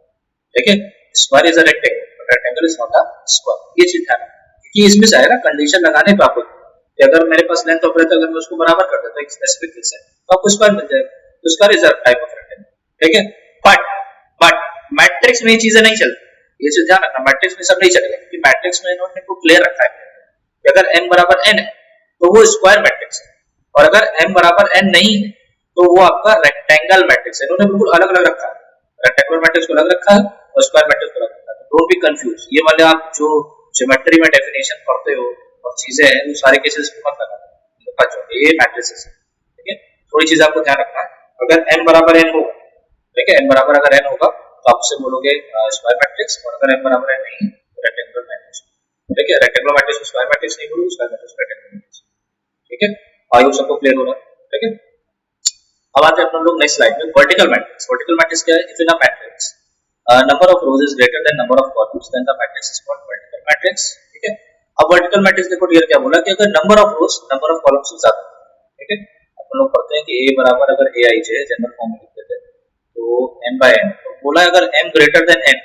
ठीक है। Square is a rectangle but rectangle is not a square, ये चीज ध्यान रखना, क्योंकि इसमें से आएगा कंडीशन लगाने पे आपको कि अगर मेरे पास लेंथ और ब्रेथ, अगर मैं उसको बराबर कर देता हूं एक स्पेसिफिक चीज से, तो आपको स्क्वायर मिल जाएगा। तो square is a type of rectangle, ठीक है। बट मैट्रिक्स में ये चीजें नहीं चलती, ये चीज ध्यान रखना, मैट्रिक्स में सब नहीं चलेगा, क्योंकि मैट्रिक्स में इन्होंने को क्लियर रखा है कि अगर n बराबर n है तो वो स्क्वायर मैट्रिक्स है, और अगर m बराबर n नहीं है तो वो आपका रेक्टेंगल मैट्रिक्स है। इन्होंने बिल्कुल अलग अलग रखा है, रेक्टेंगुलर मैट्रिक्स को अलग रखा है और स्क्वायर मैट्रिक्स को अलग रखा है। डोंट बी कंफ्यूज, ये वाले आप जो ज्योमेट्री में डेफिनेशन पढ़ते हो और चीजें हैं, वो सारे केसेस में मत लगाना, ये मैट्रिसेस है, ठीक है। थोड़ी चीज आपको ध्यान रखना है, अगर n बराबर n होगा, ठीक है, n बराबर अगर n होगा तो आप उसे बोलोगे स्क्वायर मैट्रिक्स, और अगर n बराबर n नहीं तो रेक्टेंगुलर मैट्रिक्स, ठीक है। रेक्टेंगुलर मैट्रिक्स को स्क्वायर मैट्रिक्स नहीं बोलोगे, स्क्वायर मैट्रिक्स को रेक्टेंगुलर मैट्रिक्स, ठीक है। आई होप सबको क्लियर हो रहा है, ठीक है। अब आते हैं अपन लोग नेक्स्ट स्लाइड में, वर्टिकल मैट्रिक्स। वर्टिकल मैट्रिक्स क्या है, if in a matrix number of rows is greater than number of columns then the matrix is called vertical matrix, ठीक है। अब वर्टिकल मैट्रिक्स देखो डियर क्या बोला कि अगर number of rose number of columns से ज्यादा, ठीक है। अपन लोग पढ़ते हैं कि a बराबर अगर a i j general form में लिखते थे तो m by n, तो बोला अगर m ग्रेटर देन n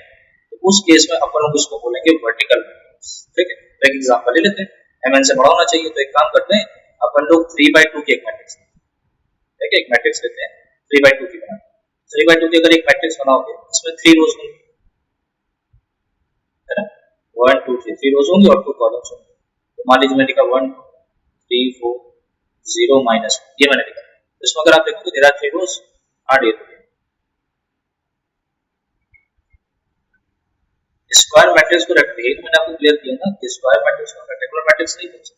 तो उस केस में अपन लोग उसको बोलेंगे वर्टिकल मैट्रिक्स, ठीक है। तो एक एग्जांपल ले लेते हैं, m n से बड़ा होना चाहिए, तो एक काम करते हैं अपन लोग 3/2 की एक मैट्रिक्स, ठीक है, एक मैट्रिक्स लेते हैं 3/2 की बनाते हैं। 3/2 की अगर एक मैट्रिक्स बनाओगे इसमें 3 रोज होंगी, है ना, 1 2 3 3 रोज होंगी और 2 कॉलम्स होंगे। तो मान लीजिए मैंने लिखा 1 2 3 4 0 -1, ये मैंने लिखा। इसमें अगर आप देखोगे देयर आर 3 रोज, हार्ड ये स्क्वायर मैट्रिक्स को रेक्टेंगल, मैंने आपको क्लियर किया ना कि स्क्वायर मैट्रिक्स को रेक्टेंगुलर मैट्रिक्स नहीं बोल सकते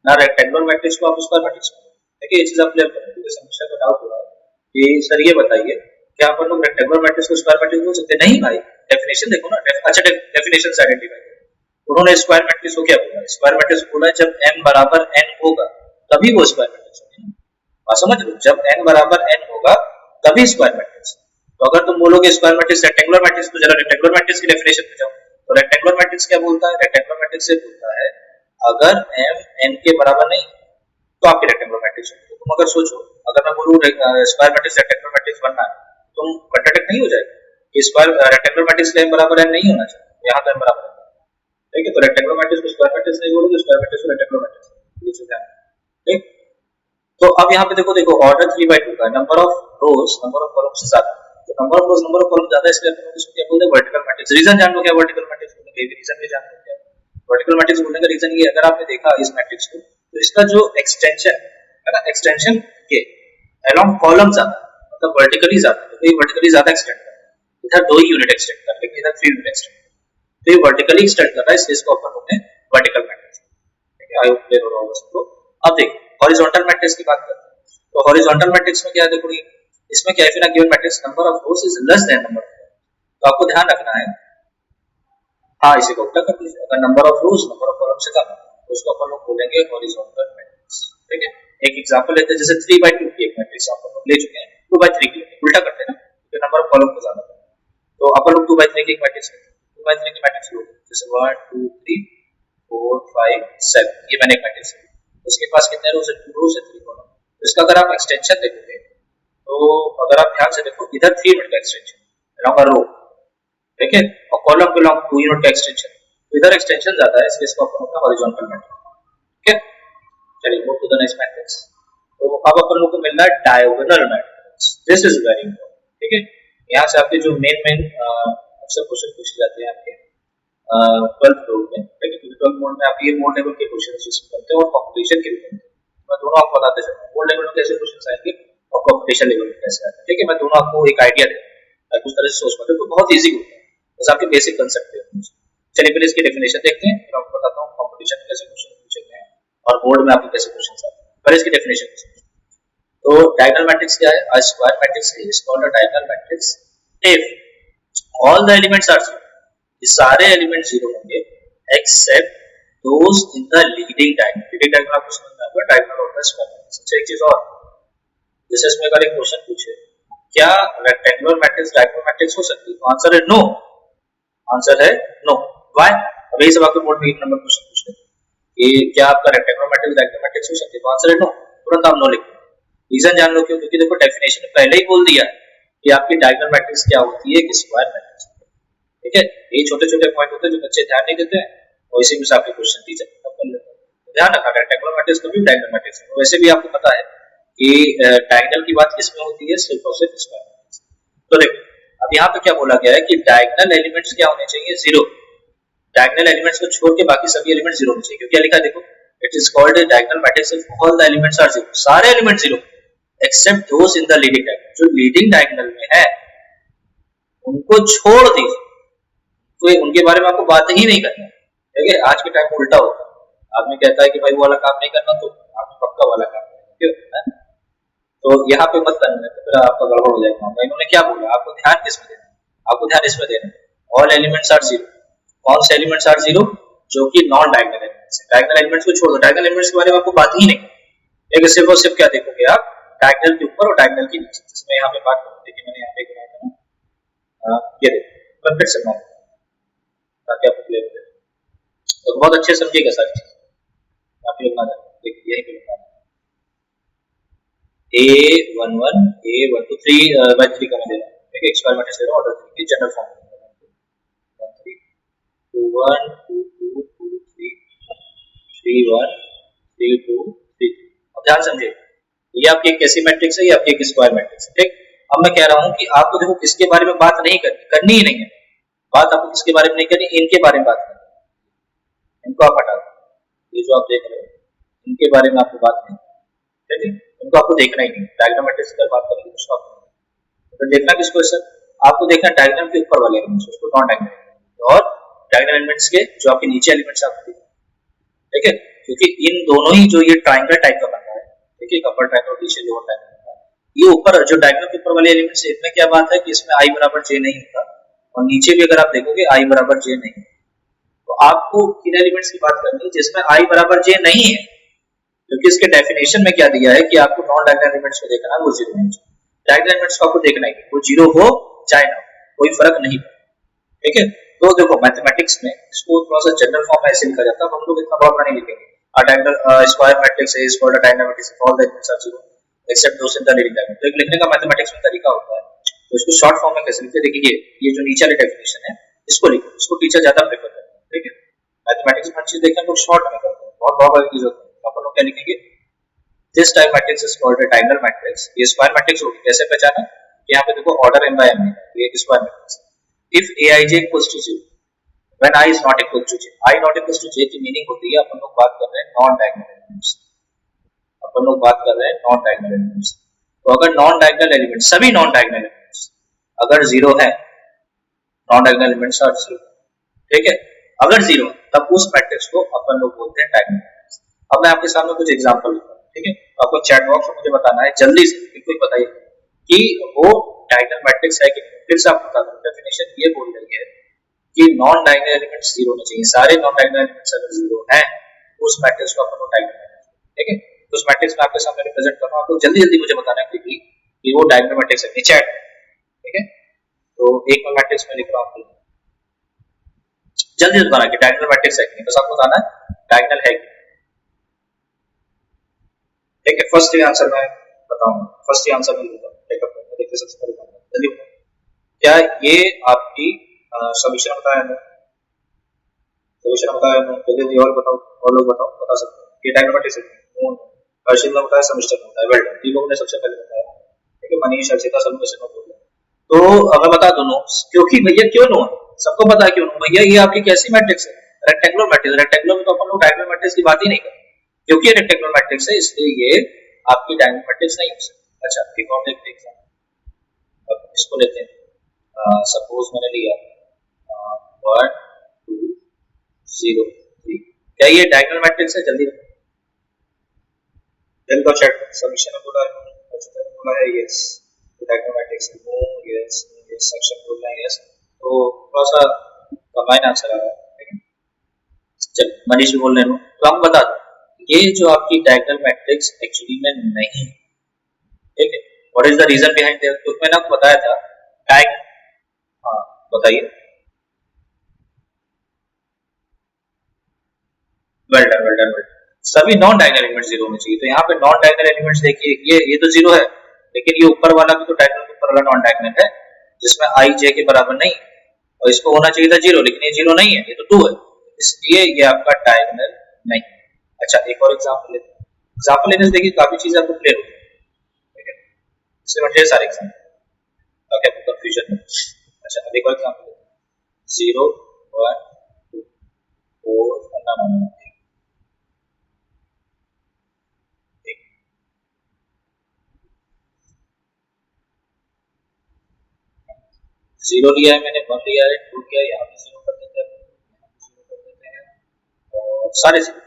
ना, रेक्टेंगुलर मैट्रिक्स को आप स्क्वायर मैट्रिक्स बोल, देखिए ये चीज आप क्लियर करें, क्योंकि समस्या का डाउट हो रहा है कि सर ये बताइए क्या अपन लोग रेक्टेंगुलर मैट्रिक्स को स्क्वायर मैट्रिक्स बोल सकते हैं? नहीं भाई, डेफिनेशन देखो ना, अच्छा डेफिनेशन से आइडेंटिफाई करो। उन्होंने स्क्वायर मैट्रिक्स को क्या बोला, स्क्वायर मैट्रिक्स बोला है जब m बराबर n होगा तभी वो स्क्वायर मैट्रिक्स होगी, बात समझ लो, जब n बराबर n होगा तभी स्क्वायर मैट्रिक्स। तो अगर तुम बोलोगे स्क्वायर मैट्रिक्स रेक्टेंगुलर मैट्रिक्स, तो जरा रेक्टेंगुलर मैट्रिक्स की डेफिनेशन पे जाओ। तो रेक्टेंगुलर मैट्रिक्स क्या बोलता है, रेक्टेंगुलर मैट्रिक्स से बोलता है अगर m n के बराबर नहीं तो आपकी रेक्टेंगुलर मैट्रिक्स होगी। तो तुम अगर सोचो, अगर मैं बोलूं स्क्वायर मैट्रिक्स रेक्टेंगुलर मैट्रिक्स बनना है, तुम कंट्राडिक्ट नहीं हो जाएगा कि स्क्वायर रेक्टेंगुलर मैट्रिक्स का m बराबर n नहीं होना चाहिए, यहाँ तो m बराबर n, ठीक है। तो रेक्टेंगुलर मैट्रिक्स को स्क्वायर मैट्रिक्स नहीं बोलोगे, स्क्वायर मैट्रिक्स को रेक्टेंगुलर मैट्रिक्स, ये चीज है, ठीक। तो अब यहाँ पे देखो ऑर्डर 3/2 का number of rose number of column से ज्यादा, तो number of rose number of column ज्यादा, इसलिए अपन इसको क्या बोलते हैं, वर्टिकल मैट्रिक्स। रीजन जान लो क्या वर्टिकल मैट्रिक्स बोलने का, रीजन भी जान लो क्या वर्टिकल मैट्रिक्स बोलने का रीजन ये, अगर आपने देखा इस मैट्रिक्स को, तो इसका जो एक्सटेंशन है ना, एक्सटेंशन के अलोंग कॉलम जाता है, मतलब वर्टिकली जाता है, तो ये वर्टिकली ज्यादा एक्सटेंड कर रहा है, इधर 2 ही यूनिट एक्सटेंड कर रहा है, इधर 3 यूनिट एक्सटेंड, तो ये वर्टिकली एक्सटेंड कर रहा है, इसलिए इसको अपन बोलते हैं वर्टिकल मैट्रिक्स। ठीक है, आई होप क्लियर हो रहा होगा सबको। अब देखो हॉरिजॉन्टल मैट्रिक्स की बात करते हैं, तो हॉरिजॉन्टल मैट्रिक्स में क्या है, देखो इसमें क्या है, given matrix number of rows is less than number of, तो आपको ध्यान रखना है, हाँ इसे को उल्टा कर दीजिए, अगर number of rose number of column से कम है तो उसको अपन लोग बोलेंगे हॉरिजॉन्टल मैट्रिक्स। ठीक है, एक एग्जांपल लेते हैं, जैसे 3/2 की एक मैट्रिक्स अपन लोग ले चुके हैं, 2/3 की उल्टा करते हैं ना, क्योंकि नंबर ऑफ कॉलम को ज्यादा है, तो अपन लोग 2/3 की एक मैट्रिक्स लेते हैं, 2/3 की मैट्रिक्स लो, जैसे 1 2 3 4 5 7, ये मैंने एक मैट्रिक्स ली, उसके पास कितने रोज है, 2 रोज है, 3 कॉलम, तो इसका अगर आप एक्सटेंशन देखोगे, तो अगर आप ध्यान से देखो, इधर 3 यूनिट का एक्सटेंशन लॉन्ग रो, ठीक है, और कॉलम के लॉन्ग 2 यूनिट का एक्सटेंशन, तो इधर एक्सटेंशन ज्यादा है, इसलिए इसको अपन लोग हॉरिजॉन्टल मैट्रिक्स। ठीक है, चलिए move to the next matrix. तो अब अपन लोग को मिल रहा है diagonal matrix, this is very important. ठीक है, यहाँ से आपके जो मेन अक्सर क्वेश्चन पूछे जाते हैं आपके 12th बोर्ड में, लेकिन 12th बोर्ड में आप ये बोर्ड लेवल के क्वेश्चन करते हैं और कॉम्पिटिशन के भी करते हैं, मैं दोनों आपको बताते चलूँ, बोर्ड लेवल में कैसे क्वेश्चन आएंगे और कॉम्पिटिशन लेवल में कैसे आते हैं। ठीक है, मैं दोनों आपको एक आइडिया देता हूँ, कुछ तरह से सोच पाते, तो बहुत ईजी होता है, बस आपके बेसिक कंसेप्ट है। चलिए पहले इसकी डेफिनेशन देखते हैं, फिर आपको बताता हूँ कॉम्पिटिशन में कैसे क्वेश्चन पूछे गए हैं और बोर्ड में आपके कैसे क्वेश्चन आते हैं। पहले इसकी डेफिनेशन, तो डायगोनल मैट्रिक्स क्या है, a square matrix is called a diagonal matrix if all the elements are zero, ये सारे एलिमेंट जीरो होंगे except those in the leading diagonal. Leading diagonal आपको समझ में आएगा, diagonal of the square matrix. अच्छा एक चीज और, जैसे इसमें अगर एक क्वेश्चन पूछे क्या रेक्टेंगुलर मैट्रिक्स डायगोनल मैट्रिक्स हो सकती है, तो आंसर है नो, आंसर है नो। व्हाई, अब यही सब आपके बोर्ड में एक नंबर क्वेश्चन पूछे कि क्या आपका रेक्टेंगुलर मैट्रिक्स डायगोनल मैट्रिक्स हो सकती है, तो आंसर है नो, तुरंत आप नो लिख दो। रीजन जान लो क्यों, क्योंकि देखो डेफिनेशन में पहले ही बोल दिया कि आपकी डायगोनल मैट्रिक्स क्या होती है, एक स्क्वायर मैट्रिक्स। ठीक है, ये छोटे छोटे पॉइंट होते हैं जो बच्चे ध्यान नहीं देते हैं, और इसी में से आपके क्वेश्चन टीचर पिकअप कर लेते हैं, तो ध्यान रखना रेक्टेंगुलर मैट्रिक्स कभी डायगोनल मैट्रिक्स है। वैसे भी आपको पता है कि डायगोनल की बात किसमें होती है, सिर्फ और सिर्फ स्क्वायर मैट्रिक्स। तो देखो अब यहाँ पे क्या बोला गया है कि डायगोनल एलिमेंट्स क्या होने चाहिए, जीरो, डायगोनल एलिमेंट्स को छोड़ के बाकी सभी एलिमेंट जीरो होने चाहिए, क्योंकि क्या लिखा है देखो, it is called a diagonal matrix if all the elements are zero, सारे element zero except those in the leading diagonal, जो लीडिंग डायगोनल में है उनको छोड़ दीजिए, तो उनके बारे में आपको बात ही नहीं करना। ठीक है, आज के टाइम में उल्टा होता है, आदमी कहता है कि भाई वो वाला काम नहीं करना, तो आपने पक्का वाला काम करना, तो यहाँ पे मत करना, तो फिर आपका गड़बड़ हो जाएगा। इन्होंने क्या बोला, आपको ध्यान किसमें देना, आपको ध्यान इसमें देना, ऑल एलिमेंट्स आर जीरो, कौन से एलिमेंट्स आर जीरो, जो कि नॉन डायगोनल एलिमेंट्स है, डायगोनल एलिमेंट्स को छोड़ दो, डायगोनल एलिमेंट्स के बारे में आपको बात ही नहीं, एक सिर्फ और सिर्फ क्या देखोगे आप, डायगोनल के ऊपर और डायगोनल के नीचे। जिसमें यहाँ पे बात करूँ, देखिए मैंने यहाँ पे बनाया था ना, ये देखो मैं फिर से बनाऊँ ताकि आपको क्लियर हो जाए, तो बहुत अच्छे समझिएगा सारी चीज, आप ये बना देखिए यही पे बना A11 A12 3/3 का मैं दे रहा हूँ, ठीक है, स्क्वायर मैट्रिक्स ले रहा हूँ, ऑर्डर 3 की जनरल फॉर्म में 1 3 2 1 2 2 2 3 3 1 3 2 3 3। अब ध्यान समझिए, ये आपकी एक कैसी मैट्रिक्स है, ये आपकी एक स्क्वायर मैट्रिक्स है। ठीक, अब मैं कह रहा हूँ कि आपको देखो किसके बारे में बात नहीं करनी, करनी ही नहीं है बात, आपको किसके बारे में नहीं करनी, इनके बारे में बात करनी, इनको आप हटा दो, ये जो आप देख रहे हो इनके बारे में आपको बात नहीं, ठीक है, इनको आपको देखना ही नहीं। डायगोनल मैट्रिक्स की बात करेंगे तो आपको तो देखना किसको है सर, आपको देखना डायगोनल के ऊपर वाले एलिमेंट्स, उसको नॉन डायगोनल, और डायगोनल एलिमेंट्स के जो आपके नीचे एलिमेंट्स आपको देखना, ठीक है, क्योंकि इन दोनों ही जो ये ट्रायंगल टाइप का बन रहा है, ठीक है, अपर ट्रायंगल नीचे लोअर ट्रायंगल, ये ऊपर जो डायगोनल के ऊपर वाले एलिमेंट्स, इसमें क्या बात है कि इसमें i बराबर j नहीं होता, और नीचे भी अगर आप देखोगे i बराबर j नहीं, तो आपको किन एलिमेंट्स की बात करनी है जिसमें i बराबर j नहीं है, क्योंकि इसके डेफिनेशन में क्या दिया है कि आपको नॉन डायगोनल एलिमेंट्स को देखना है, वो जीरो होना चाहिए, डायगोनल एलिमेंट्स को आपको देखना है, वो जीरो हो चाहे ना, कोई फर्क नहीं पड़ता। ठीक है, तो देखो मैथमेटिक्स में इसको थोड़ा सा जनरल फॉर्म में ऐसे लिखा जाता है, हम लोग इतना बड़ा नहीं लिखेंगे, a diagonal square matrix is called a diagonal matrix if all the elements are zero except those in the leading diagonal। तो एक लिखने का मैथमेटिक्स में तरीका होता है, तो इसको शॉर्ट फॉर्म में कैसे लिखते हैं, देखिए ये जो नीचे वाली डेफिनेशन है इसको लिखो, इसको टीचर ज्यादा प्रेफर करते हैं। ठीक है, मैथमेटिक्स में हर चीज देखते हैं लोग शॉर्ट में करते हैं, बहुत बहुत बड़ी चीज होती है, अपन लोग क्या लिखेंगे, this type matrix is called a diagonal matrix, ये स्क्वायर मैट्रिक्स होगी, कैसे पहचाना, यहाँ पे देखो ऑर्डर m by m है, ये एक स्क्वायर मैट्रिक्स है। If aij equals to 0 when I is not equal to j, I not equal to j की मीनिंग होती है, अपन लोग बात कर रहे हैं नॉन डायगोनल एलिमेंट्स, अपन लोग बात कर रहे हैं नॉन डायगोनल एलिमेंट्स। तो अगर नॉन डायगोनल एलिमेंट, सभी नॉन डायगोनल एलिमेंट्स अगर जीरो है, non diagonal elements are zero, ठीक है, अगर जीरो तब उस मैट्रिक्स को अपन लोग बोलते हैं डायगोनल मैट्रिक्स। अब मैं आपके सामने कुछ एग्जांपल लिखता हूं, ठीक है, तो आपको चैट बॉक्स में मुझे बताना है जल्दी से, बिल्कुल बताइए कि वो डायगोनल मैट्रिक्स है कि नहीं। फिर से आपको बता दूं, डेफिनेशन ये बोल रही है कि नॉन डायगोनल एलिमेंट्स जीरो होने चाहिए, सारे नॉन डायगोनल एलिमेंट्स अगर जीरो हैं उस मैट्रिक्स को अपन डायगोनल मैट्रिक्स, ठीक है। तो उस मैट्रिक्स में आपके सामने रिप्रेजेंट कर रहा हूं, आप लोग जल्दी जल्दी मुझे बताना है क्विकली कि वो डायगोनल मैट्रिक्स है चैट, ठीक है। तो एक मैं मैट्रिक्स में लिख रहा हूं, जल्दी बताना कि डायगोनल मैट्रिक्स है कि नहीं, बस आपको बताना है डायगोनल है कि, ठीक है। फर्स्ट आंसर मैं बताऊंगा, फर्स्ट आंसर मैं लूंगा, ठीक है। देखिए सबसे पहले जल्दी बताओ, क्या ये आपकी सॉल्यूशन बताया है, सॉल्यूशन बताया है, जल्दी और बताओ, और लोग बताओ, बता सकते हो ये डायगोनल मैट्रिक्स है। अर्शित ने बताया, समिश्चर ने बताया, वेल डन, तीन लोगों ने सबसे पहले बताया, ठीक है। मनीष, अर्शिता, सब में से बोल रहे, तो मैं बता दूं, क्योंकि भैया क्यों नो, सबको पता है क्यों नो भैया, ये आपकी कैसी मैट्रिक्स है, रेक्टेंगुलर मैट्रिक्स, रेक्टेंगुलर में तो अपन लोग डायगोनल मैट्रिक्स की बात ही नहीं करते, क्योंकि ये रेक्टेंगुलर मैट्रिक्स है इसलिए ये आपकी डायगोनल मैट्रिक्स नहीं हो सकती। अच्छा, एक और देखते हैं, अब इसको लेते हैं, सपोज मैंने लिया 1 2 0 3, क्या ये डायगोनल मैट्रिक्स है? जल्दी जल्दी का चेक, समीक्षा ने बोला है, अर्चिता ने बोला है यस, डायगोनल मैट्रिक्स है, नो यस, यस सेक्शन बोल रहा है यस, तो थोड़ा सा कंबाइन आंसर आ रहा है, ठीक है। चल मनीष भी बोल रहे हो, तो आपको बता दो ये जो आपकी डायगोनल मैट्रिक्स एक्चुअली में नहीं, ठीक है। What is the reason behind that, तो मैंने आपको बताया था डायग, हाँ बताइए, well done well done well done, सभी नॉन डायगोनल एलिमेंट्स जीरो होने चाहिए। तो यहाँ पे नॉन डायगोनल एलिमेंट्स देखिए, ये तो जीरो है, लेकिन ये ऊपर वाला भी तो डायगोनल के ऊपर वाला नॉन डायगोनल है जिसमें आई जे के बराबर नहीं, और इसको होना चाहिए था जीरो, लेकिन ये जीरो नहीं है, ये तो टू है, इसलिए ये आपका डायगोनल नहीं। अच्छा, एक और एग्जांपल लेते हैं, एग्जांपल लेने से देखिए काफी चीजें आपको क्लियर होती है, ठीक है। इसमें ढेर सारे एग्जांपल ताकि आपको कंफ्यूजन हो। अच्छा, अब एक और एग्जांपल लेते हैं, 0 1 2 4 ना ना ना 0 लिया है मैंने, 1 लिया है, 2 लिया है, यहाँ पे 0 कर देते हैं, यहाँ पे 0 कर देते हैं, और सारे 0।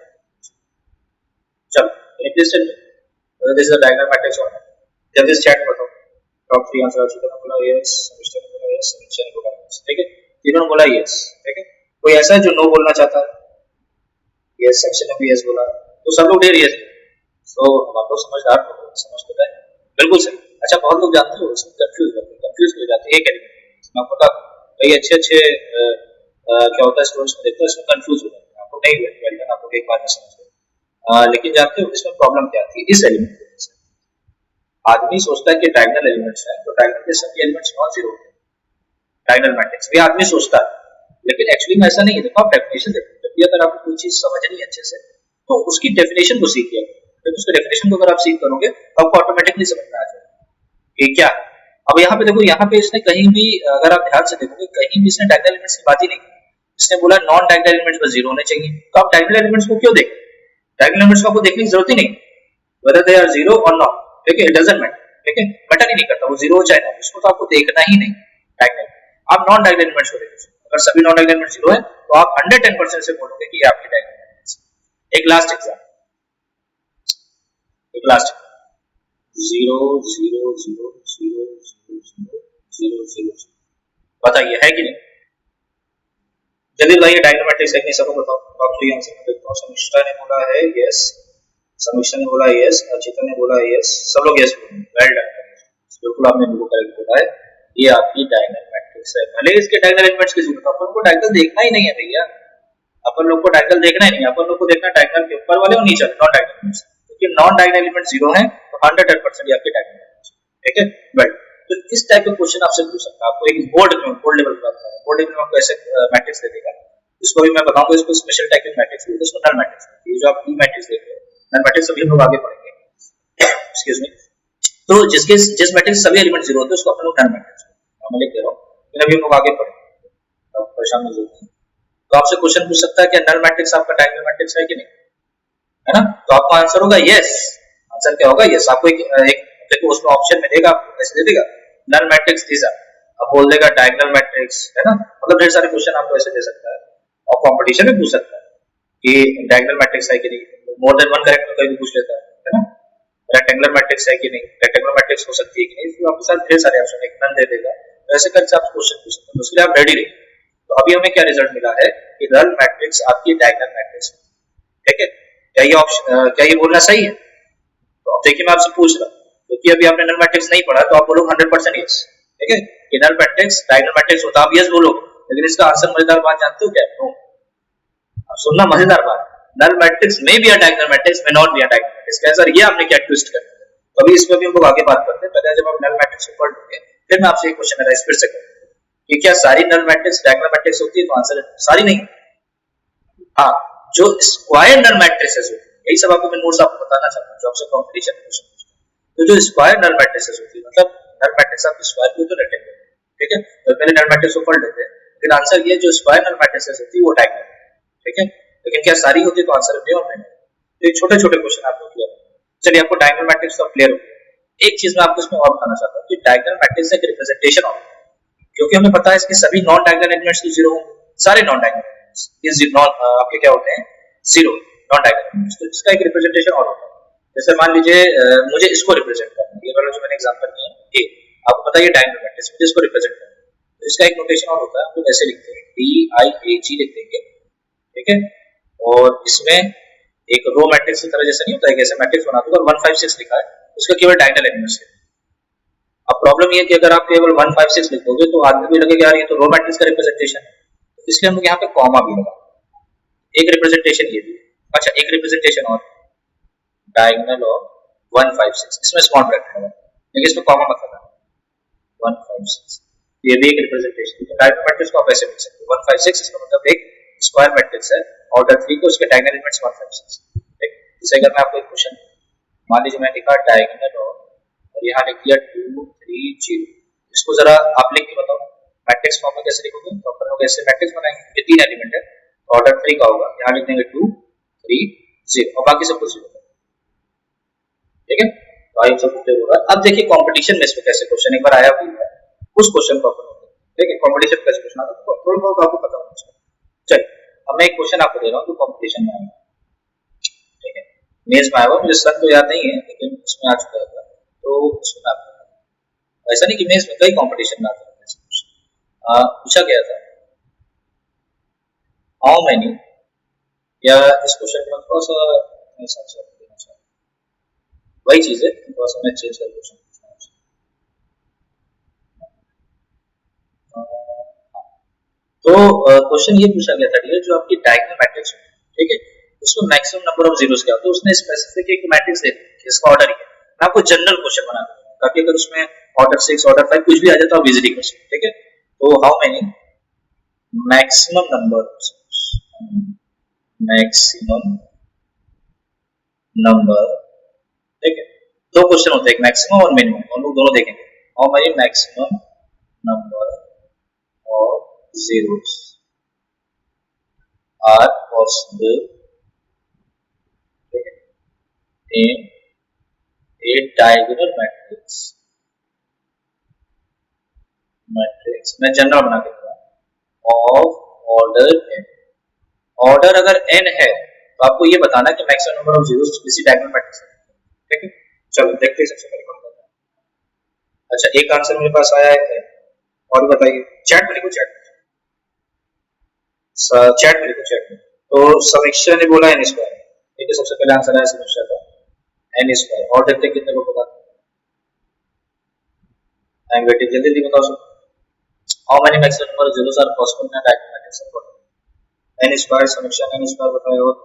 चलो रिप्लेस कर लो, this is the diagonal matrix of, जब इस चैट बताओ टॉप 3 आंसर अच्छी तरह बोला यस, समीक्षा ने बोला यस, समीक्षा ने बोला यस, ठीक है, तीनों ने बोला यस, ठीक है। कोई ऐसा है जो नो बोलना चाहता है? यस, सेक्शन ने भी यस बोला, तो सब लोग ढेर यस, तो हम लोग समझदार लोग, समझ पाते हैं, बिल्कुल सही। अच्छा, बहुत लोग जानते हो इसमें कंफ्यूज हो जाते हैं, एक एलिमेंट मैं पता कई अच्छे अच्छे क्या होता है स्टूडेंट्स में देखते हैं इसमें कंफ्यूज हो जाते हैं, आपको नहीं हुआ, आपको एक बार में समझ गए, लेकिन जानते हो इसमें प्रॉब्लम क्या थी इस एलिमेंट की वजह से। आदमी सोचता है कि डायगोनल एलिमेंट्स है तो डायगोनल के सभी एलिमेंट्स नॉन जीरो होते हैं, डायगोनल मैट्रिक्स भी आदमी सोचता है, लेकिन एक्चुअली में ऐसा नहीं है। देखो आप डेफिनेशन देखो, जब भी अगर आपको कोई चीज समझनी है अच्छे से तो उसकी डेफिनेशन को सीखिए, फिर उसके डेफिनेशन को अगर आप सीख करोगे तो आपको ऑटोमेटिकली समझ में आ जाएगा कि क्या। अब यहाँ पे देखो, यहाँ पे इसने कहीं भी, अगर आप ध्यान से देखोगे, कहीं भी इसने डायगोनल एलिमेंट्स की बात ही नहीं की, इसने बोला नॉन डायगोनल एलिमेंट्स बस जीरो होने चाहिए, तो आप डायगोनल एलिमेंट्स को क्यों देखें? डायगोनल एलिमेंट्स को आपको देखने की जरूरत ही नहीं, whether they are zero or not, ठीक है, it doesn't matter, ठीक है, मैटर ही नहीं करता वो जीरो हो चाहे ना, उसको तो आपको देखना ही नहीं डायगोनल। आप नॉन डायगोनल एलिमेंट्स को देखिए, अगर सभी नॉन डायगोनल एलिमेंट्स जीरो है तो आप 110% से बोलोगे कि ये आपके डायगोनल एलिमेंट्स। एक लास्ट एग्जाम, एक लास्ट, 0 0 0 0 0 0 0 0, बताइए है कि नहीं? जल्दी बताइए डायगोनल मैट्रिक्स है कि नहीं, सबको बताओ। टॉप 3 आंसर में देखता हूं, समीक्षा ने बोला है यस, समीक्षा ने बोला यस, अर्चिता ने बोला यस, सब लोग यस बोले, वेल डन, बिल्कुल आपने बिल्कुल करेक्ट बोला है, ये आपकी डायगोनल मैट्रिक्स है। भले इसके डायगोनल एलिमेंट्स की जरूरत, अपन को डायगोनल देखना ही नहीं है भैया, अपन लोग को डायगोनल देखना ही नहीं है, अपन लोग को देखना डायगोनल के ऊपर वाले और नीचे नॉन डायगोनल एलिमेंट्स, क्योंकि नॉन डायगोनल एलिमेंट जीरो है तो 110% ये आपके डायगोनल एलिमेंट्स, ठीक है। बट तो इस टाइप के क्वेश्चन आपसे पूछ सकता है, आपको एक बोर्ड लेवल पर, बोर्ड लेवल में आपको ऐसे मैट्रिक्स दे देगा, इसको भी मैं बताऊंगा, इसको स्पेशल टाइप के मैट्रिक्स बोलते हैं, इसको नल मैट्रिक्स, ये जो आप ई मैट्रिक्स देख रहे हो नल मैट्रिक्स, सभी हम लोग आगे पढ़ेंगे, एक्सक्यूज मी। तो जिस मैट्रिक्स सभी एलिमेंट जीरो होते हैं उसको अपन लोग नल मैट्रिक्स, मैं लिख दे रहा हूं, फिर अभी हम लोग आगे पढ़ेंगे, तो परेशान नहीं होते। तो आपसे क्वेश्चन पूछ सकता है कि नल मैट्रिक्स आपका डायगोनल मैट्रिक्स है कि नहीं, है ना, तो आपका आंसर होगा यस। आंसर क्या होगा? यस। आपको एक देखो उसमें ऑप्शन में देगा, आपको ऐसे दे देगा नल मैट्रिक्स दीज आर, अब बोल देगा डायगोनल मैट्रिक्स, है ना, मतलब ढेर सारे क्वेश्चन आपको ऐसे दे सकता है और कंपटीशन में पूछ सकता है कि डायगोनल मैट्रिक्स है कि नहीं, मोर देन वन करेक्ट में कहीं भी पूछ लेता है ना, रेक्टेंगुलर मैट्रिक्स है कि नहीं, रेक्टेंगुलर मैट्रिक्स हो सकती है कि नहीं, तो आपके साथ ढेर सारे ऑप्शन एक नन दे देगा, तो ऐसे करके आप क्वेश्चन पूछ सकते हैं, उसके लिए आप रेडी रहिए। तो अभी हमें क्या रिजल्ट मिला है कि नल मैट्रिक्स आपकी डायगोनल मैट्रिक्स, ठीक है, क्या ये ऑप्शन क्या ये बोलना सही है? तो अब देखिए मैं आपसे पूछ रहा हूँ, क्योंकि अभी आपने नल मैट्रिक्स नहीं पढ़ा तो आप बोलोगे 100% यस, ठीक है, कि नल मैट्रिक्स डायगोनल मैट्रिक्स होता, आप यस बोलोगे, लेकिन इसका आंसर मजेदार बात जानते हो क्या? नो। अब सुनना मजेदार बात, नल मैट्रिक्स में भी डायगोनल मैट्रिक्स में नॉट भी डायगोनल मैट्रिक्स का आंसर, ये आपने क्या ट्विस्ट कर दिया। तो अभी इसमें भी हम लोग आगे बात करते हैं, पहले जब हम नल मैट्रिक्स को पढ़ लेंगे फिर मैं आपसे एक क्वेश्चन एनालाइज फिर से करूंगा कि क्या सारी नल मैट्रिक्स डायगोनल मैट्रिक्स होती है, तो आंसर सारी नहीं, हाँ जो स्क्वायर नल मैट्रिसेस होती है, यही सब आपको मैं नोट्स आपको बताना चाहता हूँ जो आपसे कॉम्पिटिशन क्वेश्चन पूछता है। तो जो स्क्वायर नल मैट्रिसेस होती है, मतलब नल मैट्रिक्स आपकी स्क्वायर की हो तो रेक्टेंगुलर, ठीक है, तो पहले नल मैट्रिक्स को पढ़ लेते हैं, लेकिन आंसर ये जो स्क्वायर नल मैट्रिसेस होती है वो डायगोनल, ठीक है, लेकिन क्या सारी होती है, तो आंसर नहीं होता है। तो ये छोटे छोटे क्वेश्चन आपको क्लियर, चलिए आपको डायगोनल मैट्रिक्स का क्लियर हो गया। एक चीज मैं आपको इसमें और बताना चाहता हूँ कि डायगोनल मैट्रिक्स एक रिप्रेजेंटेशन होता है, क्योंकि हमें पता है इसके सभी नॉन डायगोनल एलिमेंट्स तो जीरो होंगे, सारे नॉन डायगोनल एलिमेंट्स ये नॉन आपके क्या होते हैं, जीरो, नॉन डायगोनल एलिमेंट्स, तो इसका एक रिप्रेजेंटेशन और होता है। जैसे मान लीजिए मुझे इसको रिप्रेजेंट करना है, ये वाला जो मैंने एग्जांपल दिया है ए, आपको पता है ये डायगोनल मैट्रिक्स, मुझे इसको रिप्रेजेंट करना है, तो इसका एक नोटेशन और होता है, हम लोग ऐसे लिखते हैं डी आई ए जी लिख देंगे, ठीक है, और इसमें एक रो मैट्रिक्स की तरह जैसे नहीं होता है, कैसे मैट्रिक्स बना दूंगा, 156 लिखा है, उसका केवल डायगोनल एलिमेंट्स है। अब प्रॉब्लम ये है कि अगर आप केवल 156 लिखोगे तो आदमी भी लगेगा यार ये तो रो मैट्रिक्स का रिप्रेजेंटेशन है, तो इसलिए हम लोग यहाँ पे कॉमा भी लगा, एक रिप्रेजेंटेशन ये भी, अच्छा एक रिप्रेजेंटेशन और डायगोनल ऑफ 156, इसमें स्मॉल ब्रैकेट है लेकिन इसमें कॉमा मत लगाना, 156 ये भी एक रिप्रेजेंटेशन, तो डायगोनल मैट्रिक्स को आप ऐसे लिख सकते हो 156, इसका मतलब एक स्क्वायर मैट्रिक्स है, ऑर्डर 3 को उसके डायगोनल एलिमेंट्स 156, ठीक। जैसे अगर मैं आपको एक क्वेश्चन, मान लीजिए मैंने लिखा डायगोनल ऑफ और यहाँ लिख दिया 2 3 0, इसको जरा आप लिख के बताओ मैट्रिक्स फॉर्म में कैसे लिखोगे, तो अपन लोग ऐसे मैट्रिक्स बनाएंगे, ये तीन एलिमेंट है, ऑर्डर 3 का होगा, यहाँ लिख देंगे 2 3 0 और बाकी सब कुछ 0, ठीक है, तो आई सब क्लियर होगा। अब देखिए कंपटीशन में इसमें कैसे क्वेश्चन एक बार आया हुआ है, उस क्वेश्चन को अपन ठीक है, कंपटीशन कैसे क्वेश्चन आता है थोड़ा बहुत आपको पता होना चाहिए। चलिए अब मैं एक क्वेश्चन आपको दे रहा हूँ जो कंपटीशन में आया, ठीक है, मेज में आया हुआ, मुझे सन तो याद नहीं है लेकिन उसमें आ चुका है, तो उसमें आपको ऐसा नहीं कि मेज में कई कंपटीशन में आते हैं, पूछा गया था हाउ मैनी, या इस क्वेश्चन में थोड़ा सा हिसाब से देना चाहता हूँ वही चीज है, थोड़ा सा मैं चेंज कर क्वेश्चन पूछना, तो क्वेश्चन ये पूछा गया था डियर जो आपकी डायगोनल मैट्रिक्स है, ठीक है, उसको मैक्सिमम नंबर ऑफ जीरोस क्या होता है, उसने स्पेसिफिक एक मैट्रिक्स दे दी इसका ऑर्डर ही है, मैं आपको जनरल क्वेश्चन बना दूंगा ताकि अगर उसमें ऑर्डर 6 ऑर्डर 5 कुछ भी आ जाए तो आप इजीली कर सकते, ठीक है, तो how many maximum number, maximum number, ठीक है, दो क्वेश्चन होते हैं एक मैक्सिमम और मिनिमम, हम लोग दोनों देखेंगे, how many maximum number of zeros are possible in a diagonal matrix, मैं जनरल बना देता हूँ ऑफ ऑर्डर n, ऑर्डर अगर n है तो आपको ये बताना कि मैक्सिमम नंबर ऑफ जीरोस किसी डायगोनल मैट्रिक्स है, ठीक है, चलो देखते हैं सबसे पहले कौन करता है। अच्छा एक आंसर मेरे पास आया है, और बताइए चैट में लिखो, चैट में लिखो, चैट में, तो समीक्षा ने बोला n स्क्वायर, ठीक है, सबसे पहले आंसर आया समीक्षा का n स्क्वायर, और देखते कितने लोग बताते हैं, आई एम वेटिंग, जल्दी जल्दी बताओ सब, how many maximum number of zeros are possible in a diagonal matrix of order n square, समीक्षा ने n स्क्वायर बताया, और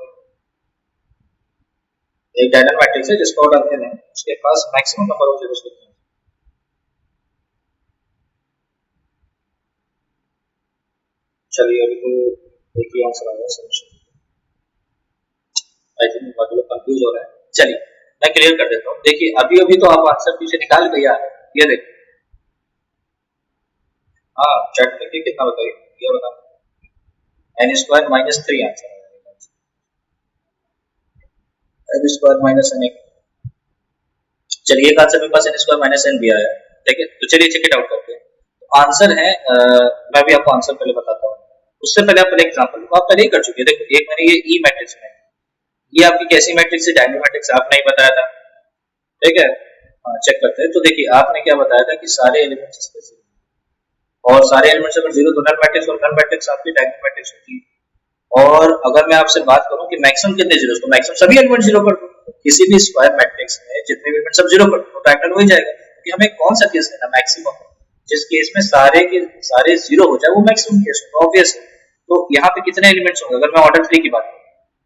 एक डायगोनल मैट्रिक्स है जिसका ऑर्डर n है, उसके पास मैक्सिमम नंबर ऑफ zeros कितने हैं, चलिए अभी तो एक ही आंसर आया समीक्षा, आई थिंक बाकी लोग कंफ्यूज हो रहे हैं, चलिए मैं क्लियर कर देता हूँ, देखिए अभी अभी तो आप आंसर पीछे निकाल लिया है, ये देखिए, हाँ चैट देखिए कितना बताइए, ये बताओ n स्क्वायर माइनस 3 आंसर है, n स्क्वायर माइनस n, चलिए एक आंसर मेरे पास n स्क्वायर माइनस n भी आया, ठीक है। तो चलिए चेक इट आउट करते हैं। तो आंसर है मैं भी आपको आंसर पहले बताता हूँ, उससे पहले आप पहले एग्जांपल आप पहले ही कर चुके हैं। देखो एक मैंने ये ई मैट्रिक्स में, ये आपकी कैसी मैट्रिक्स है, डायगोनल मैट्रिक्स आपने ही बताया था, ठीक है। चेक करते हैं। तो देखिए आपने क्या बताया था कि सारे एलिमेंट्स इसके जीरो, और सारे एलिमेंट्स अगर जीरो तो नल मैट्रिक्स, और नल मैट्रिक्स आपकी डायगोनल मैट्रिक्स होती है। और अगर मैं आपसे बात करूं कि मैक्सिमम कितने जीरो, तो मैक्सिमम सभी एलिमेंट जीरो कर दो, किसी भी स्क्वायर मैट्रिक्स में जितने भी एलिमेंट सब जीरो कर दो तो डायगोनल हो ही जाएगा। क्योंकि हमें कौन सा केस लेना, मैक्सिमम, जिस केस में सारे के सारे जीरो हो जाए वो मैक्सिमम केस होगा, ऑब्वियस है। तो यहाँ पे कितने एलिमेंट्स होंगे, अगर मैं ऑर्डर 3 की बात करूं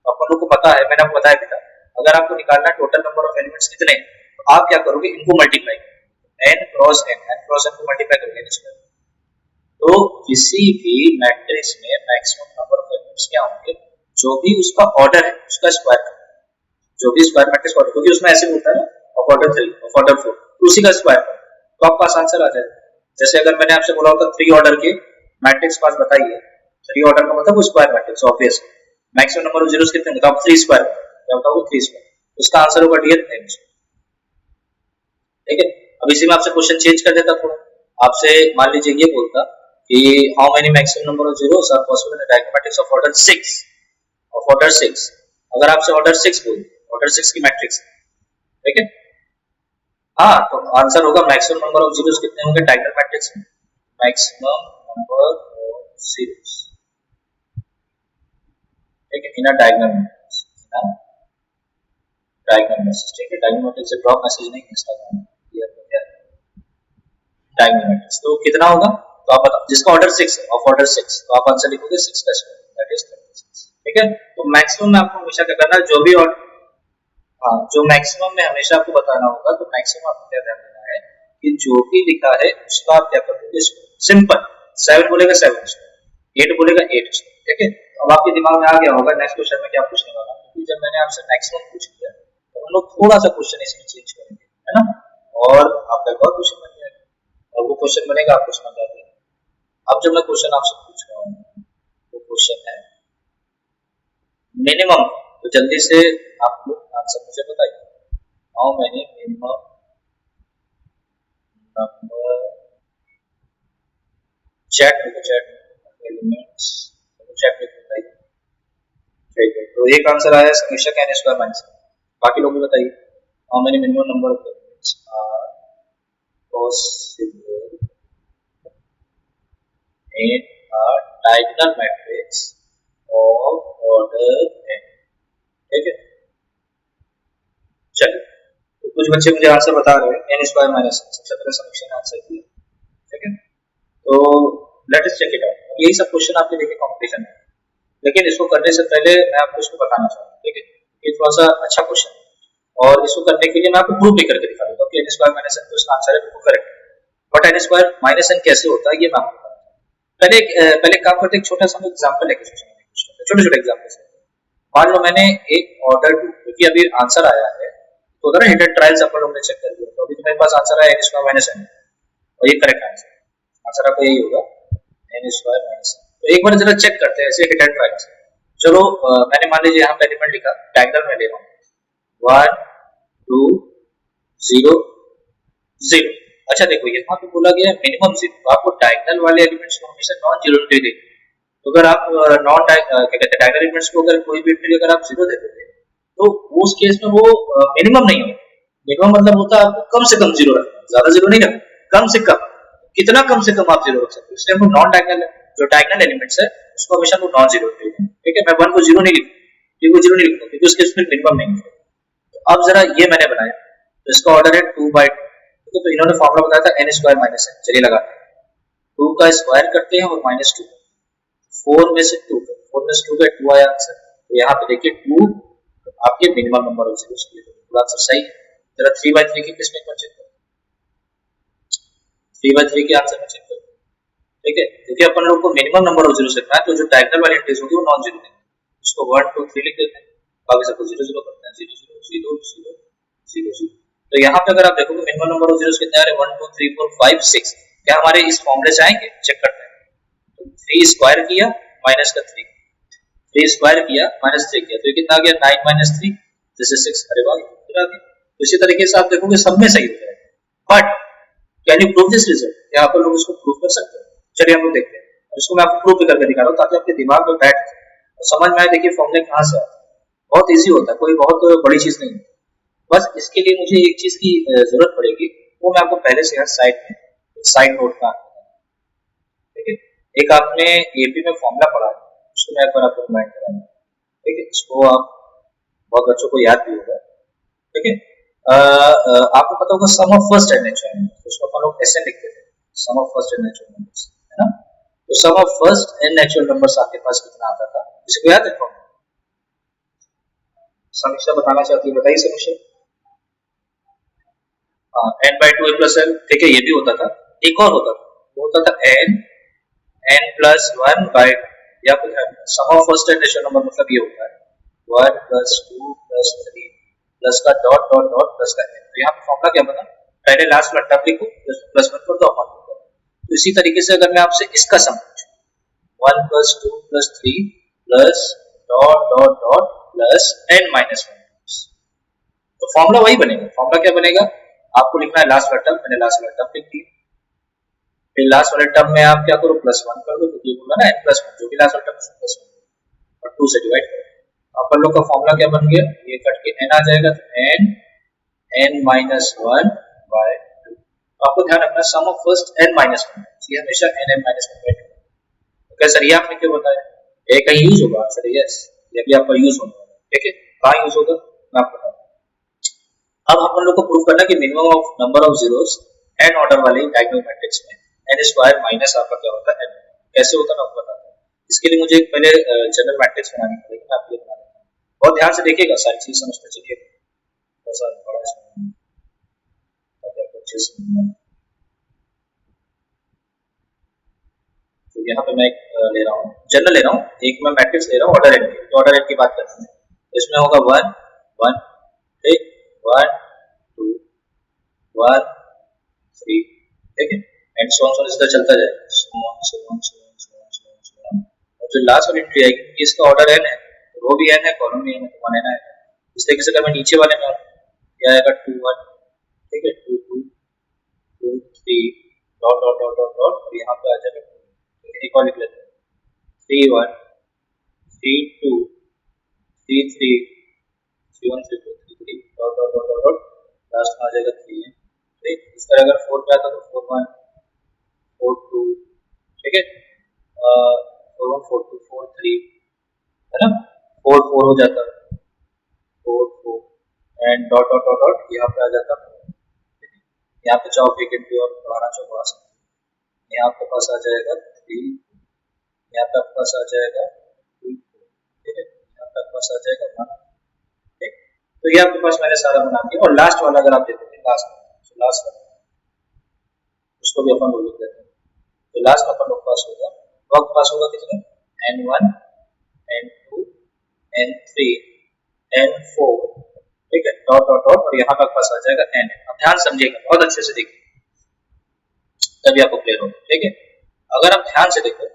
तो अपन लोग को पता है, मैंने आपको बताया भी था, अगर आपको निकालना है टोटल नंबर ऑफ एलिमेंट्स कितने, तो आप क्या करोगे, इनको मल्टीप्लाई n क्रॉस n को मल्टीप्लाई करोगे। तो किसी भी मैट्रिक्स में मैक्सिमम नंबर ऑफ एलिमेंट्स क्या होंगे, जो भी उसका ऑर्डर है उसका स्क्वायर, जो भी स्क्वायर मैट्रिक्स ऑर्डर, क्योंकि उसमें ऐसे होता है ना, ऑफ ऑर्डर 3 ऑफ ऑर्डर 4, तो उसी का स्क्वायर, तो आपका आंसर आ जाएगा। जैसे अगर मैंने आपसे बोला होता 3 ऑर्डर के मैट्रिक्स पास बताइए, 3 ऑर्डर का मतलब वो square matrix, obvious maximum number of zeros कितने होंगे, तो आप 3 स्क्वायर, क्या बताओगे 3 स्क्वायर, उसका आंसर होगा डी, ठीक है। अब इसी में आपसे क्वेश्चन चेंज कर देता थोड़ा, आपसे मान लीजिए ये बोलता कि how many maximum number of zeros are possible in diagonal matrix of order 6, of order 6, अगर आपसे ऑर्डर 6 बोल, ऑर्डर 6 की मैट्रिक्स, ठीक है। हाँ, तो आंसर होगा मैक्सिमम नंबर ऑफ जीरोस कितने होंगे डायगोनल मैट्रिक्स में, मैक्सिमम नंबर ऑफ जीरोस, ठीक है, in a diagonal matrix, in a diagonal matrix, ठीक है। डायगोनल मैट्रिक्स से ड्रॉप मैसेज नहीं इंस्टाग्राम में, ये क्या डायगोनल मैट्रिक्स, तो कितना होगा, तो आप बताओ, जिसका ऑर्डर 6 है, ऑफ ऑर्डर 6, तो आप आंसर लिखोगे 6 का स्क्वायर, दैट इज 36, ठीक है। तो मैक्सिमम में आपको हमेशा क्या करना है, जो भी ऑर्डर, हाँ, जो मैक्सिमम में हमेशा आपको बताना होगा, तो मैक्सिमम आपको क्या ध्यान देना है कि जो भी लिखा है उसका आप क्या कर दोगे, सिंपल 7 बोलेगा 7 8 बोलेगा 8, ठीक है। अब आपके दिमाग में आ गया होगा नेक्स्ट क्वेश्चन में क्या पूछने वाला, क्योंकि जब मैंने आपसे मैक्सिमम पूछ लिया तो हम लोग थोड़ा सा क्वेश्चन इसमें चेंज करेंगे, है ना, और आपका एक और क्वेश्चन बन जाएगा, और वो क्वेश्चन बनेगा आपको समझ आ जाएगा। अब जब मैं क्वेश्चन आपसे पूछ रहा हूँ, वो क्वेश्चन है मिनिमम, तो जल्दी से आप लोग आंसर मुझे बताइए, how many minimum number, chat elements, chat में बताइए, ठीक है। तो एक आंसर आया समीक्षा का n स्क्वायर माइनस, बाकी लोग भी बताइए, how many minimum number of elements are possible in a diagonal matrix of order n, ठीक है। चलिए, तो कुछ बच्चे मुझे आंसर बता रहे हैं n स्क्वायर माइनस, सबसे पहले समीक्षा ने आंसर दिया, ठीक है। तो let us check it out. अब यही सब क्वेश्चन आपके देखिए कंपटीशन है, लेकिन इसको करने से पहले मैं आपको इसको बताना चाहूंगा, ठीक है, ये थोड़ा सा अच्छा क्वेश्चन है, और इसको करने के लिए मैं आपको प्रूफ भी करके दिखा देता हूँ कि n स्क्वायर माइनस n, तो इसका आंसर है बिल्कुल correct, but n square minus n कैसे होता है ये मैं आपको पहले काम करते एक छोटा सा एग्जांपल है, छोटे छोटे एग्जांपल। मान लो मैंने एक ऑर्डर, क्योंकि अभी आंसर आया है तो उधर हिडन ट्रायल्स अपन लोग ने चेक कर लिया, तो अभी तो मेरे पास आंसर आया n स्क्वायर माइनस n, और ये करेक्ट आंसर, आंसर आपका यही होगा n स्क्वायर माइनस n। तो एक बार जरा चेक करते हैं ऐसे हिडन ट्रायल्स। चलो मैंने मान लीजिए यहाँ पे एलिमेंट लिखा, डायगोनल में ले रहा हूँ 1 2 0 0। अच्छा देखो यहाँ पे बोला गया मिनिमम 0, तो आपको डायगोनल वाले एलिमेंट्स को हमेशा नॉन जीरो एंट्री देंगे, तो अगर आप नॉन क्या कहते हैं डायगोनल एलिमेंट्स को अगर कोई भी एंट्री अगर आप 0 दे देते तो उस केस में वो मिनिमम नहीं होगा। मिनिमम मतलब होता है आपको कम से कम 0 रखना, ज्यादा 0 नहीं रखना, कम से कम, कितना कम से कम आप 0 रख सकते हो, इसलिए हमको नॉन डायगोनल जो डायगोनल एलिमेंट्स है उसको हमेशा वो नॉन जीरो एंट्री देंगे, ठीक है। मैं 1 को 0 नहीं लिखूंगा, 2 को 0 नहीं लिखूंगा, क्योंकि उसके उसमें मिनिमम नहीं है। तो अब जरा ये मैंने बनाया, तो इसका ऑर्डर है 2/2, तो इन्होंने फॉर्मूला बताया था n स्क्वायर माइनस n, चलिए लगाते हैं, 2 का स्क्वायर करते हैं और -2, 4 में से 2 का 2 आया आंसर। तो यहाँ पे देखिए 2 आपके मिनिमम नंबर ऑफ जीरोस के लिए, तो आंसर सही है। जरा 3/3 की किसमें चेक करो, 3/3 के आंसर में चेक करो, ठीक है, क्योंकि अपन लोग को मिनिमम नंबर ऑफ जीरोस लिखना है, तो जो डायगोनल वाली एंट्रीज होगी वो नॉन जीरो देंगे, उसको 1 2 3 लिख देते हैं, बाकी सबको 0 0 करते हैं, 0 0 0 0 0 0। तो यहाँ पे अगर आप देखोगे मिनिमम नंबर ऑफ जीरोस कितने आ रहे हैं, 1 2 3 4 5 6, क्या हमारे इस फॉर्मूले से आएंगे, चेक करते हैं। तो 3 स्क्वायर किया माइनस का 3, 3 स्क्वायर किया माइनस 3 किया, तो ये कितना आ गया 9 - 3, दिस इज 6, अरे वाह इधर आ गया। तो इसी तरीके से आप देखोगे सब में सही हो जाएगा। But can you prove this result, क्या आप लोग इसको प्रूव कर सकते हैं? चलिए हम लोग देखते हैं, और इसको मैं आपको प्रूव भी करके दिखा रहा हूँ ताकि आपके दिमाग में बैठ और समझ में आए। देखिए फॉर्मूले कहाँ से आते हैं, बहुत ईजी होता है, कोई बहुत बड़ी चीज नहीं है। बस इसके लिए मुझे एक चीज की जरूरत पड़ेगी, वो मैं आपको पहले से साइड में साइड नोट का, ठीक है। एक आपने एपी में फॉर्मूला पढ़ा है, उसको मैं एक बार आपको रिमाइंड कराऊंगा, ठीक है। इसको आप बहुत बच्चों को याद भी होगा, ठीक है। आपको पता होगा sum of first and natural numbers, उसको अपन लोग ऐसे लिखते थे, sum of first and natural numbers, है ना। तो sum of first and natural numbers आपके पास कितना आता था, इसको याद रखो। समीक्षा बताना चाहती है, बताइए समीक्षा। हाँ, n by 2 प्लस n, ठीक है, ये भी होता था। एक और होता था, वो होता था n प्लस 1 बाय, या फिर sum of first and natural number मतलब ये होता है 1 प्लस 2 प्लस 3 प्लस का डॉट डॉट डॉट प्लस का n। तो यहाँ पे फॉर्मूला क्या बना, पहले लास्ट वाला टर्म लिखो प्लस 1 कर दो अपन। तो इसी तरीके से अगर मैं आपसे इसका सम पूछूं 1 plus 2 plus 3 plus dot dot dot plus n minus 1, तो फॉर्मूला वही बनेगा। फॉर्मूला क्या बनेगा, आपको लिखना है लास्ट वाला टर्म, मैंने लास्ट वाला टर्म लिख दिया, फिर लास्ट वाले टर्म में आप क्या करो प्लस 1 कर दो, क्योंकि बोला ना n प्लस 1, जो भी लास्ट वाला टर्म है प्लस 1 और 2 से डिवाइड करो। अपन लोग का फॉर्मूला क्या बन गया, ये कट के n आ जाएगा, तो n माइनस 1 बाय 2। आपको ध्यान रखना सम ऑफ फर्स्ट n माइनस 1, ये हमेशा n माइनस 1 बाय 2। तो सर ये आपने क्यों बताया, ये कहीं यूज होगा सर, यस ये भी आपका यूज होगा, ठीक है। कहाँ यूज होगा मैं आपको बताता हूँ। अब अपन लोग को प्रूव करना कि minimum of number of zeros n order वाले डायगोनल मैट्रिक्स में n स्क्वायर माइनस आपका क्या होता है n, कैसे होता है मैं आपको बताता हूँ। इसके लिए मुझे पहले जनरल मैट्रिक्स बनानी पड़ेगी, मैं आपके लिए बना देता हूँ, बहुत ध्यान से देखिएगा, सारी चीज समझते चलिए, ऐसा बड़ा ताकि आपको अच्छे से समझ में। तो यहाँ पे मैं ले रहा हूँ जनरल, ले रहा हूँ एक मैं मैट्रिक्स ले रहा हूँ ऑर्डर n की, तो ऑर्डर n की बात करते हैं, इसमें होगा 1 1, ठीक, 1 2 1 3, ठीक है, एंड सो ऑन इसका चलता जाएगा, सो ऑन और जो लास्ट वाली एंट्री आएगी इसका ऑर्डर n है, रो भी n है कॉलम भी n है, तो 1 n आएगा। इस तरीके से अगर मैं नीचे वाले में क्या आएगा 2 1, ठीक है, 2 2 2 3 dot dot dot dot dot, और यहाँ पे आ जाएगा 2, एक और लिख लेते हैं 3 1 3 2 3 3 3 1 3 2 3 3 dot dot dot dot, last में आ जाएगा 3, ठीक। इस तरह अगर 4 पे आता तो 4 1 4 2, ठीक है, 4 1 4 2 4 3, है ना, 4 4 हो जाता है 4 4 and dot dot dot dot, यहाँ पे आ जाता है, ठीक है। यहाँ पे चाहो फ्रीक्वेंटली और बढ़ाना चाहो बढ़ा सकते हैं, यहाँ आपके पास आ जाएगा 3, यहाँ पे आपके पास आ जाएगा 2 4, ठीक है, यहाँ पे आपके पास आ जाएगा 1, ठीक। तो ये आपके पास मैंने सारा बना दिया, और लास्ट वाला अगर आप देखोगे लास्ट वाला उसको भी अपन लोग लिख देते हैं, तो लास्ट अपन लोग पास होगा, तो आपके पास होगा कितना n1 n2 n3 n4, ठीक है, डॉट डॉट डॉट, और यहाँ तक पास आ जाएगा n। अब ध्यान समझिएगा, बहुत अच्छे से देखिए, तभी आपको क्लियर होगा, ठीक है। अगर आप ध्यान से देखो,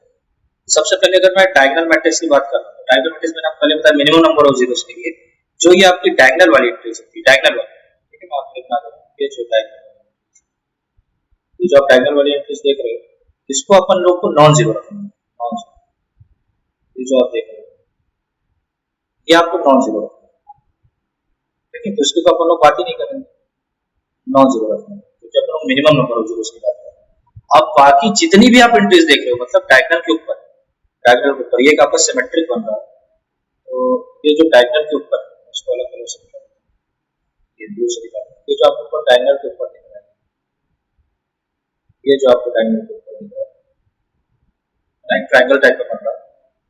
सबसे पहले अगर मैं डायगोनल मैट्रिक्स की बात कर रहा हूँ, डायगोनल मैट्रिक्स में आपको पहले बताया मिनिमम नंबर ऑफ जीरोस के लिए जो ये आपकी डायगोनल वाली एंट्रीज होती है, डायगोनल वाली, ठीक है, मैं आपको लिखना दूंगा, ये जो डायगोनल, ये जो आप डायगोनल वाली एंट्रीज देख रहे हो इसको अपन लोग को नॉन जीरो रखना है, नॉन जीरो, ये जो आप देख रहे हो ये आपको नॉन जीरो रखना है, ठीक है। तो इसकी तो अपन लोग बात ही नहीं करेंगे, नॉन जीरो रखना है, क्योंकि अपन लोग मिनिमम नंबर ऑफ जीरोस की बात कर रहे हैं। अब बाकी जितनी भी आप एंट्रीज देख रहे हो मतलब डायगोनल के ऊपर, डायगोनल के ऊपर ये आपका सिमेट्रिक बन रहा है, तो ये जो डायगोनल के ऊपर उसको अलग कलर से दिखा, ये दूसरी बात, ये जो आपको ऊपर डायगोनल के ऊपर दिख रहा है, ये जो आपको डायगोनल के ऊपर दिख रहा है ट्रायंगल टाइप का बन रहा है,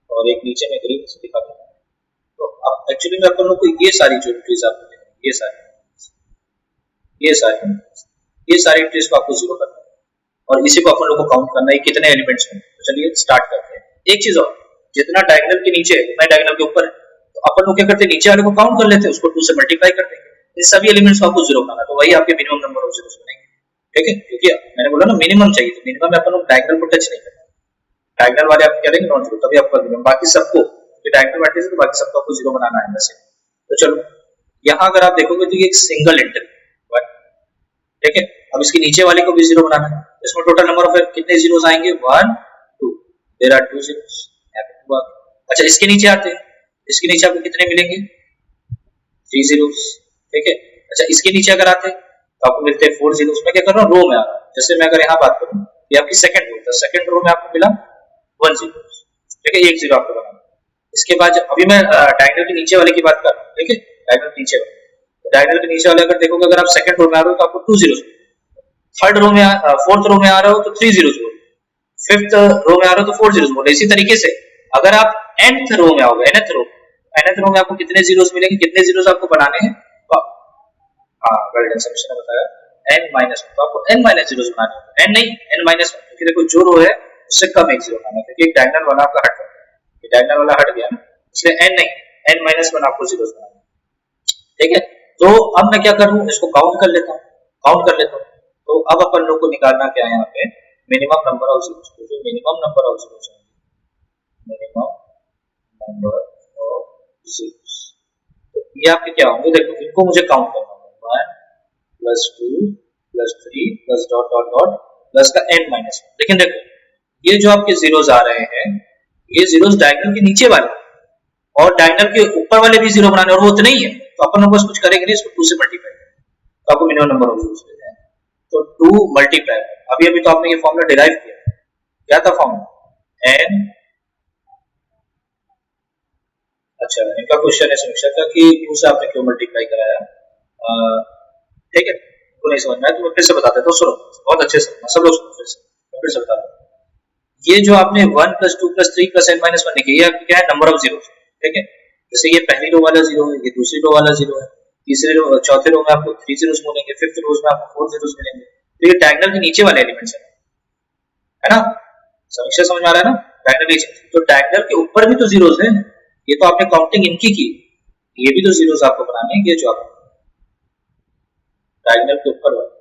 और एक नीचे में ग्रीन से दिखा देता है। तो अब एक्चुअली में अपन लोग को ये सारी जो एंट्रीज आपको दिख रही है, ये सारी एंट्रीज को आपको जीरो करना है, और इसी को अपन लोग को काउंट करना है कितने एलिमेंट्स में। तो चलिए स्टार्ट करते हैं। एक चीज और, जितना डायगोनल के नीचे है उतना डायगोनल के ऊपर है, तो अपन लोग क्या करते हैं नीचे वाले को काउंट कर लेते हैं, उसको 2 से मल्टीप्लाई करते हैं, इन सभी एलिमेंट्स को आपको जीरो करना है, तो वही आपके मिनिमम नंबर ऑफ जीरोस बनेंगे, ठीक है। क्योंकि मैंने बोला ना मिनिमम चाहिए, तो मिनिमम में अपन लोग डायगोनल को टच नहीं करना, डायगोनल वाले आप करेंगे नॉन जीरो, तभी आपका मिनिमम, बाकी सबको डायगोनल मैट्रिक्स है तो बाकी सबको आपको जीरो बनाना है वैसे। तो चलो यहाँ अगर आप देखोगे तो ये एक सिंगल इंटर, ठीक है। अब इसके नीचे वाले को भी जीरो बनाना है, इसमें टोटल नंबर ऑफ कितने जीरोस आएंगे, 1 2, देयर आर 2 जीरोस। अच्छा इसके नीचे आते हैं, इसके नीचे आपको कितने मिलेंगे, 3 जीरोस, ठीक है। अच्छा इसके नीचे अगर आते हैं तो आपको मिलते हैं 4 जीरोस। मैं क्या कर रहा हूँ, रो में आ रहा हूँ। जैसे मैं अगर यहाँ बात करूँ, ये आपकी सेकंड रो, तो सेकंड रो में आपको मिला 1 जीरो, ठीक है, 1 जीरो आपको बनाना। इसके बाद अभी मैं डायगोनल के नीचे वाले की बात कर रहा हूँ, ठीक है, डायगोनल के नीचे वाले, तो डायगोनल के नीचे वाले अगर देखोगे, अगर आप सेकंड रो में आ रहे हो तो आपको 2 जीरोस, थर्ड रो में फोर्थ रो में आ रहे हो तो 3 जीरोस बोलो, फिफ्थ रो में आ रहे हो तो 4 जीरोस बोलो। इसी तरीके से अगर आप nth रो में आओगे, nth रो में आपको कितने जीरोस मिलेंगे, कितने जीरोस आपको बनाने हैं, तो हाँ वेल डन, समीक्षा ने बताया n माइनस, तो आपको n माइनस जीरोस बनाने होंगे, n नहीं n माइनस, क्योंकि देखो जो रो है उससे कम एक जीरो बनाना है, क्योंकि एक डायगोनल वाला आपका हट गया, ये डायगोनल वाला हट गया ना, इसलिए n नहीं n माइनस 1 आपको जीरोस बनाना है, ठीक है। तो अब मैं क्या करूं, इसको काउंट कर लेता हूं, तो अब अपन लोग को निकालना क्या है, यहाँ पे मिनिमम नंबर ऑफ जीरोस, तो जो मिनिमम नंबर ऑफ जीरोस है, मिनिमम नंबर ऑफ जीरोस, तो ये आपके क्या होंगे, देखो इनको मुझे काउंट करना होगा, 1 plus 2 plus 3 plus dot dot dot plus का n माइनस। लेकिन देखो ये जो आपके जीरोस आ रहे हैं, ये जीरोस डायगोनल के नीचे वाले और डायगोनल के ऊपर वाले भी जीरो बनाने, और वो उतने ही है, तो अपन लोग बस कुछ करेंगे नहीं, इसको 2 से मल्टीप्लाई करेंगे, तो आपको मिनिमम नंबर ऑफ जीरोस मिल जाएगा। तो 2 मल्टीप्लाई, अभी तो आपने ये फॉर्मूला डिराइव किया, क्या था फॉर्मूला, n, अच्छा इनका क्वेश्चन है समीक्षा का कि 2 से आपने क्यों मल्टीप्लाई कराया, ठीक है, तो नहीं समझ में आया तो मैं फिर से बता देता हूँ, सुनो बहुत अच्छे से, सब लोग सुनो, फिर से बता दो। ये जो आपने 1 plus 2 plus 3 plus n minus 1 लिखी है, क्या है, नंबर ऑफ जीरोस, ठीक है। जैसे ये पहली रो वाला जीरो है, ये दूसरी रो वाला जीरो है, तीसरी रो, चौथे रो में आपको 3 जीरोस मिलेंगे, फिफ्थ रो में आपको 4 जीरोस मिलेंगे, तो ये डायगोनल के नीचे वाले एलिमेंट्स है ना, समीक्षा समझ में आ रहा है ना, डायगोनल नीचे, तो डायगोनल के ऊपर भी तो जीरोस है, ये तो आपने काउंटिंग इनकी की, ये भी तो जीरोस आपको बनाने हैं, ये जो आप डायगोनल के ऊपर वाले,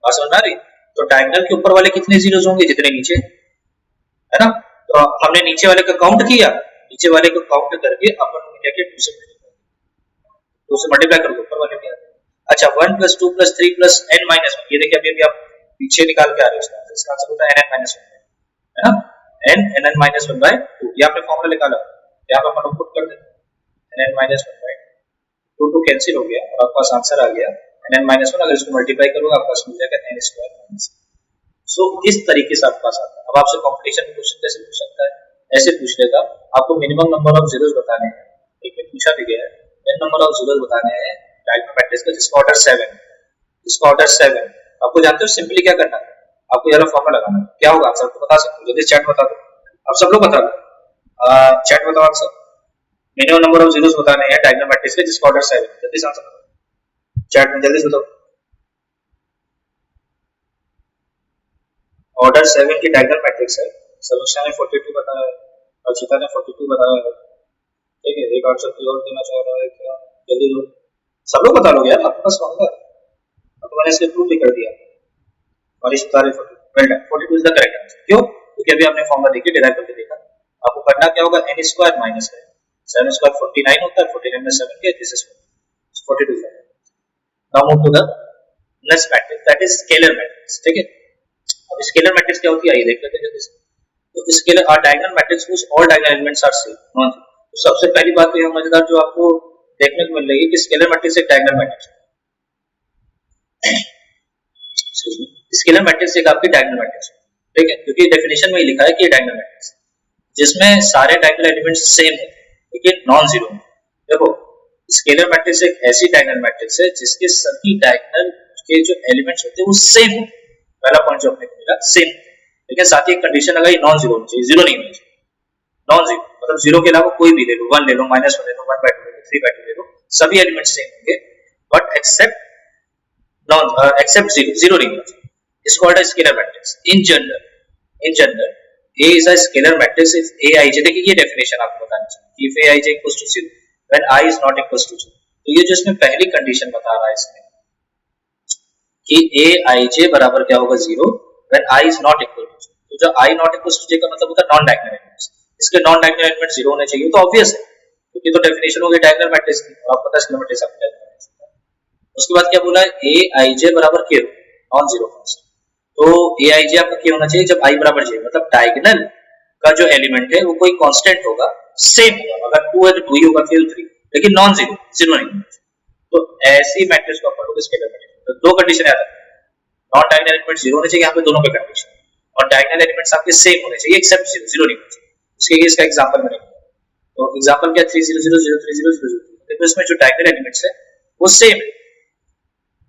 बात समझ में आ रही, तो डायगोनल के ऊपर वाले कितने जीरोस होंगे, जितने नीचे, है ना। तो हमने नीचे वाले का काउंट किया, नीचे वाले को काउंट करके अपन ने क्या किया, 2 से मल्टीप्लाई कर दो, ऊपर वाले में अच्छा 1 plus 2 plus 3 plus n minus 1, ये देखिए अभी आप पीछे निकाल के आ रहे हो, इसका आंसर होता है n माइनस 1, है ना, n माइनस 1 बाय 2, ये आपने फॉर्मूला निकाला, यहाँ पे अपन पुट कर देते हैं n माइनस 1 बाय 2 कैंसिल हो गया और आपके पास आंसर आ गया n माइनस 1, अगर इसको मल्टीप्लाई करोगे आपके पास मिल जाएगा n स्क्वायर माइनस। सो इस तरीके से आपके पास आता है। अब आपसे कंपटीशन में क्वेश्चन कैसे पूछ सकता है, ऐसे पूछ लेगा, आपको मिनिमम नंबर ऑफ जीरोस बताने हैं, ठीक है, पूछा भी गया है, n नंबर ऑफ जीरोस बताने हैं डायगोनल मैट्रिक्स का जिसका ऑर्डर 7, आपको जानते हो सिंपली क्या करना है, आपको ये वाला फॉर्मूला लगाना है, क्या होगा आंसर, तो बता सकते हो, जल्दी चैट बता दो, आप सब लोग बता दो, चैट बताओ answer, minimum number of zeros बताने हैं डायगोनल मैट्रिक्स के जिसका ऑर्डर 7, जल्दी से आंसर बताओ, चैट में जल्दी से बताओ, ऑर्डर 7 की डायगोनल मैट्रिक्स है, समीक्षा ने 42 बताया है, अर्चिता ने 42 बताया है, ठीक है, एक आंसर की और देना चाह रहा है क्या, जल्दी दो, सब लोग बता लोगे यार, आपके पास फॉर्मूला है, अब तो मैंने इसके प्रूफ भी कर दिया, मनीष बता रहे 42 इज द करेक्ट आंसर, क्यों, क्योंकि अभी आपने फॉर्मूला देखिए, डिराइव करके देखा, आपको करना क्या होगा, n स्क्वायर माइनस 7 स्क्वायर 49 होता है, 49 में 7 के, दिस इज 42 है। Now move to the next matrix, that is scalar matrix, ठीक है। अब स्केलर मैट्रिक्स क्या होती है, आइए देख लेते हैं जल्दी से। तो scalar are diagonal matrix which all diagonal elements are same, तो सबसे पहली बात तो ये मजेदार जो आपको देखने को मिल रही है कि स्केलर मैट्रिक्स एक डायगोनल मैट्रिक्स है, स्केलर मैट्रिक्स एक आपकी डायगोनल मैट्रिक्स है, ठीक है, क्योंकि डेफिनेशन में ही लिखा है कि ये डायगोनल मैट्रिक्स जिसमें सारे डायगोनल एलिमेंट्स सेम होते हैं, लेकिन नॉन जीरो। देखो स्केलर मैट्रिक्स एक ऐसी डायगोनल मैट्रिक्स है जिसके सभी डायगोनल के जो एलिमेंट्स होते हैं वो सेम होते हैं, पहला पॉइंट जो अपने को मिला सेम, लेकिन साथ ही एक कंडीशन लगाई, नॉन जीरो होनी चाहिए, जीरो नहीं होनी चाहिए, नॉन जीरो मतलब जीरो के अलावा कोई भी ले लो, 1 ले लो, -1 ले लो, 1/2 ले लो, 3/2 ले लो, सभी एलिमेंट सेम होंगे, बट एक्सेप्ट जीरो नहीं होना चाहिए, it's called a scalar matrix. In general A is a scalar matrix if Aij, देखिए ये डेफिनेशन आपको बताना चाहिए, if Aij equals to 0 when I is not equals to 0, तो ये जो इसमें पहली कंडीशन बता रहा है इसमें कि Aij बराबर क्या होगा 0 when I is not equal to 0, तो जो I not equals to 0 का मतलब होता है नॉन डायगोनल एलिमेंट्स, इसके नॉन डायगोनल एलिमेंट 0 होने चाहिए, तो ऑब्वियस है क्योंकि तो डेफिनेशन हो गई डायगोनल मैट्रिक्स की, और आपको पता है स्केलर मैट्रिक्स आपका डायगोनल मैट्रिक्स होता है। उसके बाद क्या बोला है, ए आई जे बराबर के नॉन जीरो कांस्टेंट। तो ए आई जे आपका क्या होना चाहिए जब आई बराबर जे, मतलब डायगोनल का जो एलिमेंट है वो कोई कांस्टेंट होगा, सेम होगा, अगर 2 है तो 2 ही होगा, फिर 3, लेकिन नॉन जीरो, जीरो नहीं। तो ऐसी मैट्रिक्स को अपन लोग स्केलर मैट्रिक्स। तो दो कंडीशन याद रखना, नॉन डायगोनल एलिमेंट जीरो होने चाहिए यहाँ पे दोनों पे कंडीशन, और डायगोनल एलिमेंट्स आपके सेम होने चाहिए एक्सेप्ट जीरो, जीरो नहीं होना चाहिए। उसके लिए इसका एग्जांपल मैंने, तो एग्जांपल क्या 3 0 0 0 3 0 0 0, देखो इसमें जो डायगोनल एलिमेंट्स है वो सेम है,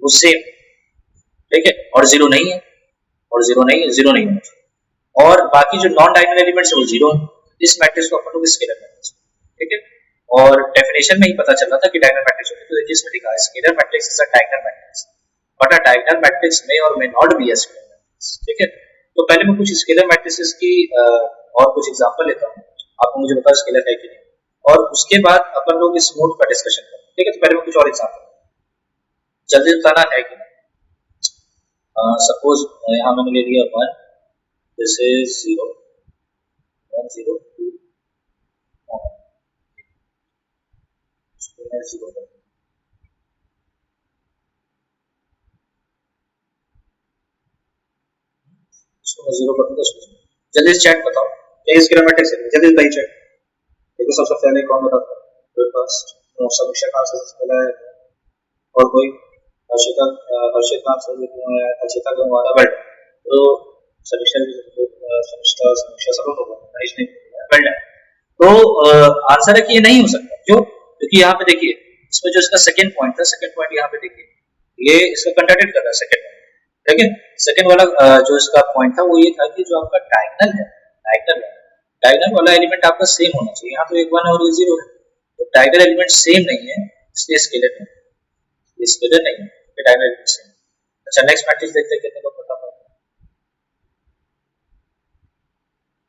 वो सेम, ठीक है, और जीरो नहीं है, और जीरो नहीं है, जीरो नहीं होना चाहिए, और बाकी जो नॉन डायगोनल एलिमेंट्स है वो जीरो है। इस मैट्रिक्स को अपन लोग स्केलर मैट्रिक्स, ठीक है। और डेफिनेशन में ही पता चल रहा था कि डायगोनल मैट्रिक्स होती है, तो देखिए इसमें लिखा है scalar matrix is a diagonal matrix, but a diagonal matrix may और may not be a scalar matrix, ठीक है। तो पहले मैं कुछ स्केलर मैट्रिसेस की और कुछ एग्जांपल लेता हूं, आपको मुझे बताओ स्केलर है कि नहीं, और उसके बाद अपन लोग इस नोट का डिस्कशन करें, ठीक है। तो पहले मैं कुछ और एग्जांपल जल्दी बताना है कि सपोज यहाँ मैंने ले लिया 1, दिस इज 0 1 0 2 0, इसको मैं 0 कर दूंगा, जल्दी चैट बताओ क्या इसके मैट्रिक्स है, जल्दी भाई चैट देखो। सबसे पहले कौन बताता है, फर्स्ट समीक्षा का आंसर सबसे पहले है, और कोई हर्षिता, हर्षिता आंसर हर्षिता का हमारा वर्ड, तो समीक्षा समीक्षा समीक्षा सब होगा, मनीष नहीं वर्ड है। तो आंसर है कि ये नहीं हो सकता, क्यों, क्योंकि यहाँ पे देखिए इसमें जो इसका सेकंड पॉइंट था, सेकंड पॉइंट यहाँ पे देखिए ये इसका कंट्राडिक्ट कर रहा है सेकंड, ठीक है। सेकंड वाला जो इसका पॉइंट था वो ये था कि जो आपका डायगोनल है, डायगोनल वाला एलिमेंट आपका सेम होना चाहिए, यहाँ तो एक 1 और ये 0 है, तो डायगोनल एलिमेंट सेम नहीं है, इसलिए स्केलर नहीं, स्केलर नहीं है, डायगोनल एलिमेंट सेम। अच्छा नेक्स्ट मैट्रिक्स देखते हैं कितने लोग बता पाते हैं,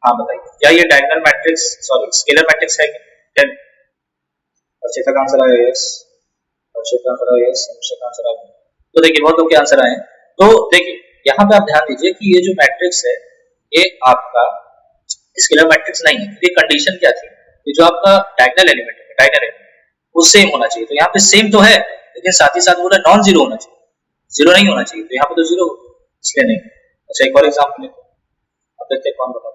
हाँ बताइए क्या ये diagonal matrix sorry scalar matrix है क्या? अच्छे का आंसर आया यस, अच्छे का आंसर आया यस, अच्छे का आंसर आया। तो देखिए बहुत लोग के आंसर आए हैं, तो देखिए यहाँ पे आप ध्यान दीजिए कि ये जो मैट्रिक्स है ये आपका स्केलर मैट्रिक्स नहीं है, ये कंडीशन क्या थी, ये जो आपका डायगोनल एलिमेंट है, डायगोनल एलिमेंट वो सेम होना चाहिए, तो यहाँ पे सेम तो है लेकिन साथ ही साथ बोला नॉन जीरो होना चाहिए, जीरो नहीं होना चाहिए, तो यहाँ पे तो जीरो इसलिए नहीं। अच्छा एक और एग्जांपल लेते हैं, अब देखते हैं कौन बताता है।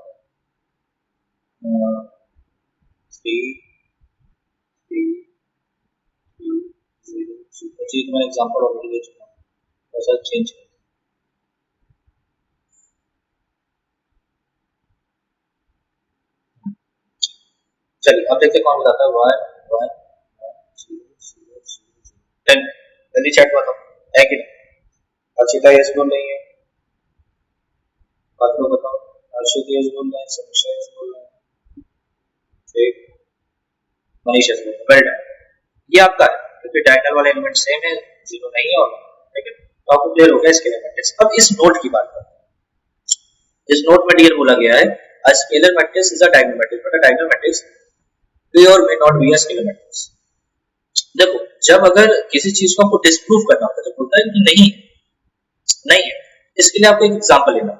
3 3 2 0 जी, तो मैं एग्जांपल ऑलरेडी दे चुका हूँ, ऐसा चेंज कर, चलिए अब देखते हैं कौन बताता है। 1 1 0 0 0 10, जल्दी चैट बताओ है कि नहीं। अर्चिता यस बोल रही है, बात लोग बताओ, अर्शित यस बोल रहे हैं, समीक्षा यस बोल रहे हैं, ठीक, मनीष यस बोल रहे हैं, वेल डन। ये आपका है क्योंकि डायगोनल वाले एलिमेंट सेम है, जीरो नहीं है, और ठीक है, तो आपको क्लियर हो गया इसके मैट्रिक्स। अब इस नोट की बात करते हैं, इस नोट में डियर बोला गया है a scalar matrix is a diagonal matrix, but a diagonal matrix may or may not be a scalar matrix। देखो जब अगर किसी चीज को आपको डिस्प्रूव करना होता है तो बोलता है कि नहीं नहीं है, इसके लिए आपको एक एग्जांपल लेना,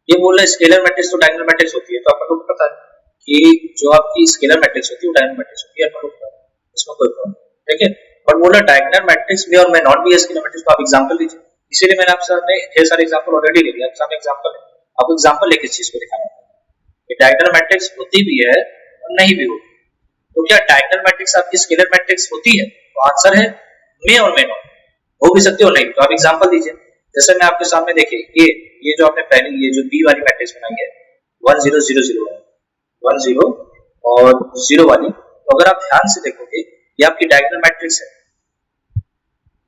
ये बोल रहा है स्केलर मैट्रिक्स तो डायगोनल मैट्रिक्स होती है, तो आपको पता है कि जो आपकी स्केलर मैट्रिक्स होती है वो डायगोनल मैट्रिक्स होती है, आपको पता है इसमें कोई प्रॉब्लम, ठीक है। बट बोला डायगोनल मैट्रिक्स में और मैं नॉट बी स्केलर मैट्रिक्स, तो आप एग्जांपल दीजिए, इसीलिए मैंने आपके सामने ढेर सारे एग्जांपल ऑलरेडी ले लिया, आपके सामने एग्जांपल है, आपको एग्जांपल लेके इस चीज को दिखाना है कि डायगोनल मैट्रिक्स होती भी है और नहीं भी होती। तो क्या डायगोनल मैट्रिक्स आपकी स्केलर मैट्रिक्स होती है, तो आंसर है मे और मे नॉट, हो भी सकती है और नहीं, तो आप एग्जांपल दीजिए। जैसे मैं आपके सामने देखिए ये जो आपने पहले ये जो बी वाली मैट्रिक्स बनाई है 1 0 0 0 1 0 और 0 वाली, तो अगर आप ध्यान से देखोगे ये आपकी डायगोनल मैट्रिक्स है,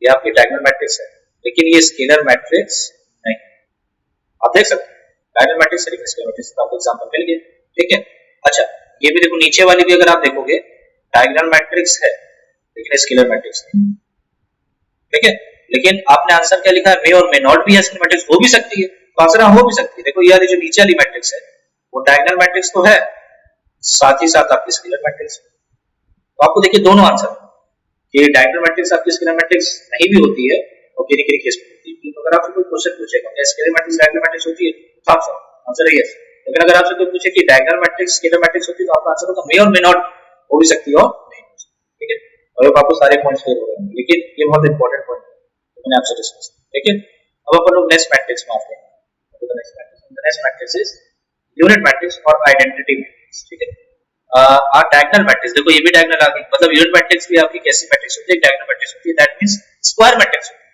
ये आपकी डायगोनल मैट्रिक्स है, लेकिन ये स्केलर मैट्रिक्स नहीं, आप देख सकते हैं डायगोनल मैट्रिक्स है, स्केलर मैट्रिक्स, तो आपको एग्जांपल मिल गया, ठीक है। अच्छा ये भी देखो नीचे वाली भी अगर आप देखोगे डायगोनल मैट्रिक्स है लेकिन स्केलर मैट्रिक्स नहीं, ठीक है। लेकिन आपने आंसर क्या लिखा है, मे और may not B scalar matrix, हो भी सकती है, तो आंसर हो भी सकती है। देखो ये वाली जो नीचे वाली मैट्रिक्स है वो डायगोनल मैट्रिक्स तो है, साथ ही साथ आपकी स्केलर मैट्रिक्स, तो आपको देखिए दोनों आंसर कि डायगोनल मैट्रिक्स आपकी स्केलर मैट्रिक्स नहीं भी होती है और किसी केस में होती है। तो अगर आपसे कोई क्वेश्चन पूछेगा क्या स्केलर मैट्रिक्स डायगोनल मैट्रिक्स होती है, तो आप आंसर है यस, लेकिन अगर आपसे कोई पूछे कि डायगोनल मैट्रिक्स स्केलर मैट्रिक्स होती है, तो आपका आंसर होगा मे और मे नॉट, हो भी सकती है और नहीं हो और आपको सारे पॉइंट्स क्लियर हो रहे हैं, लेकिन ये बहुत इंपॉर्टेंट पॉइंट है तो मैंने आपसे डिस्कस किया। ठीक है, अब अपन लोग नेक्स्ट मैट्रिक्स में आते हैं। तो next matrix is unit matrix और आइडेंटिटी मैट्रिक्स। ठीक है, डायगोनल मैट्रिक्स, देखो ये भी डायगोनल आ गई, मतलब यूनिट मैट्रिक्स भी आपकी कैसी मैट्रिक्स होती है, डायगोनल मैट्रिक्स होती है, दैट मींस स्क्वायर मैट्रिक्स होती है।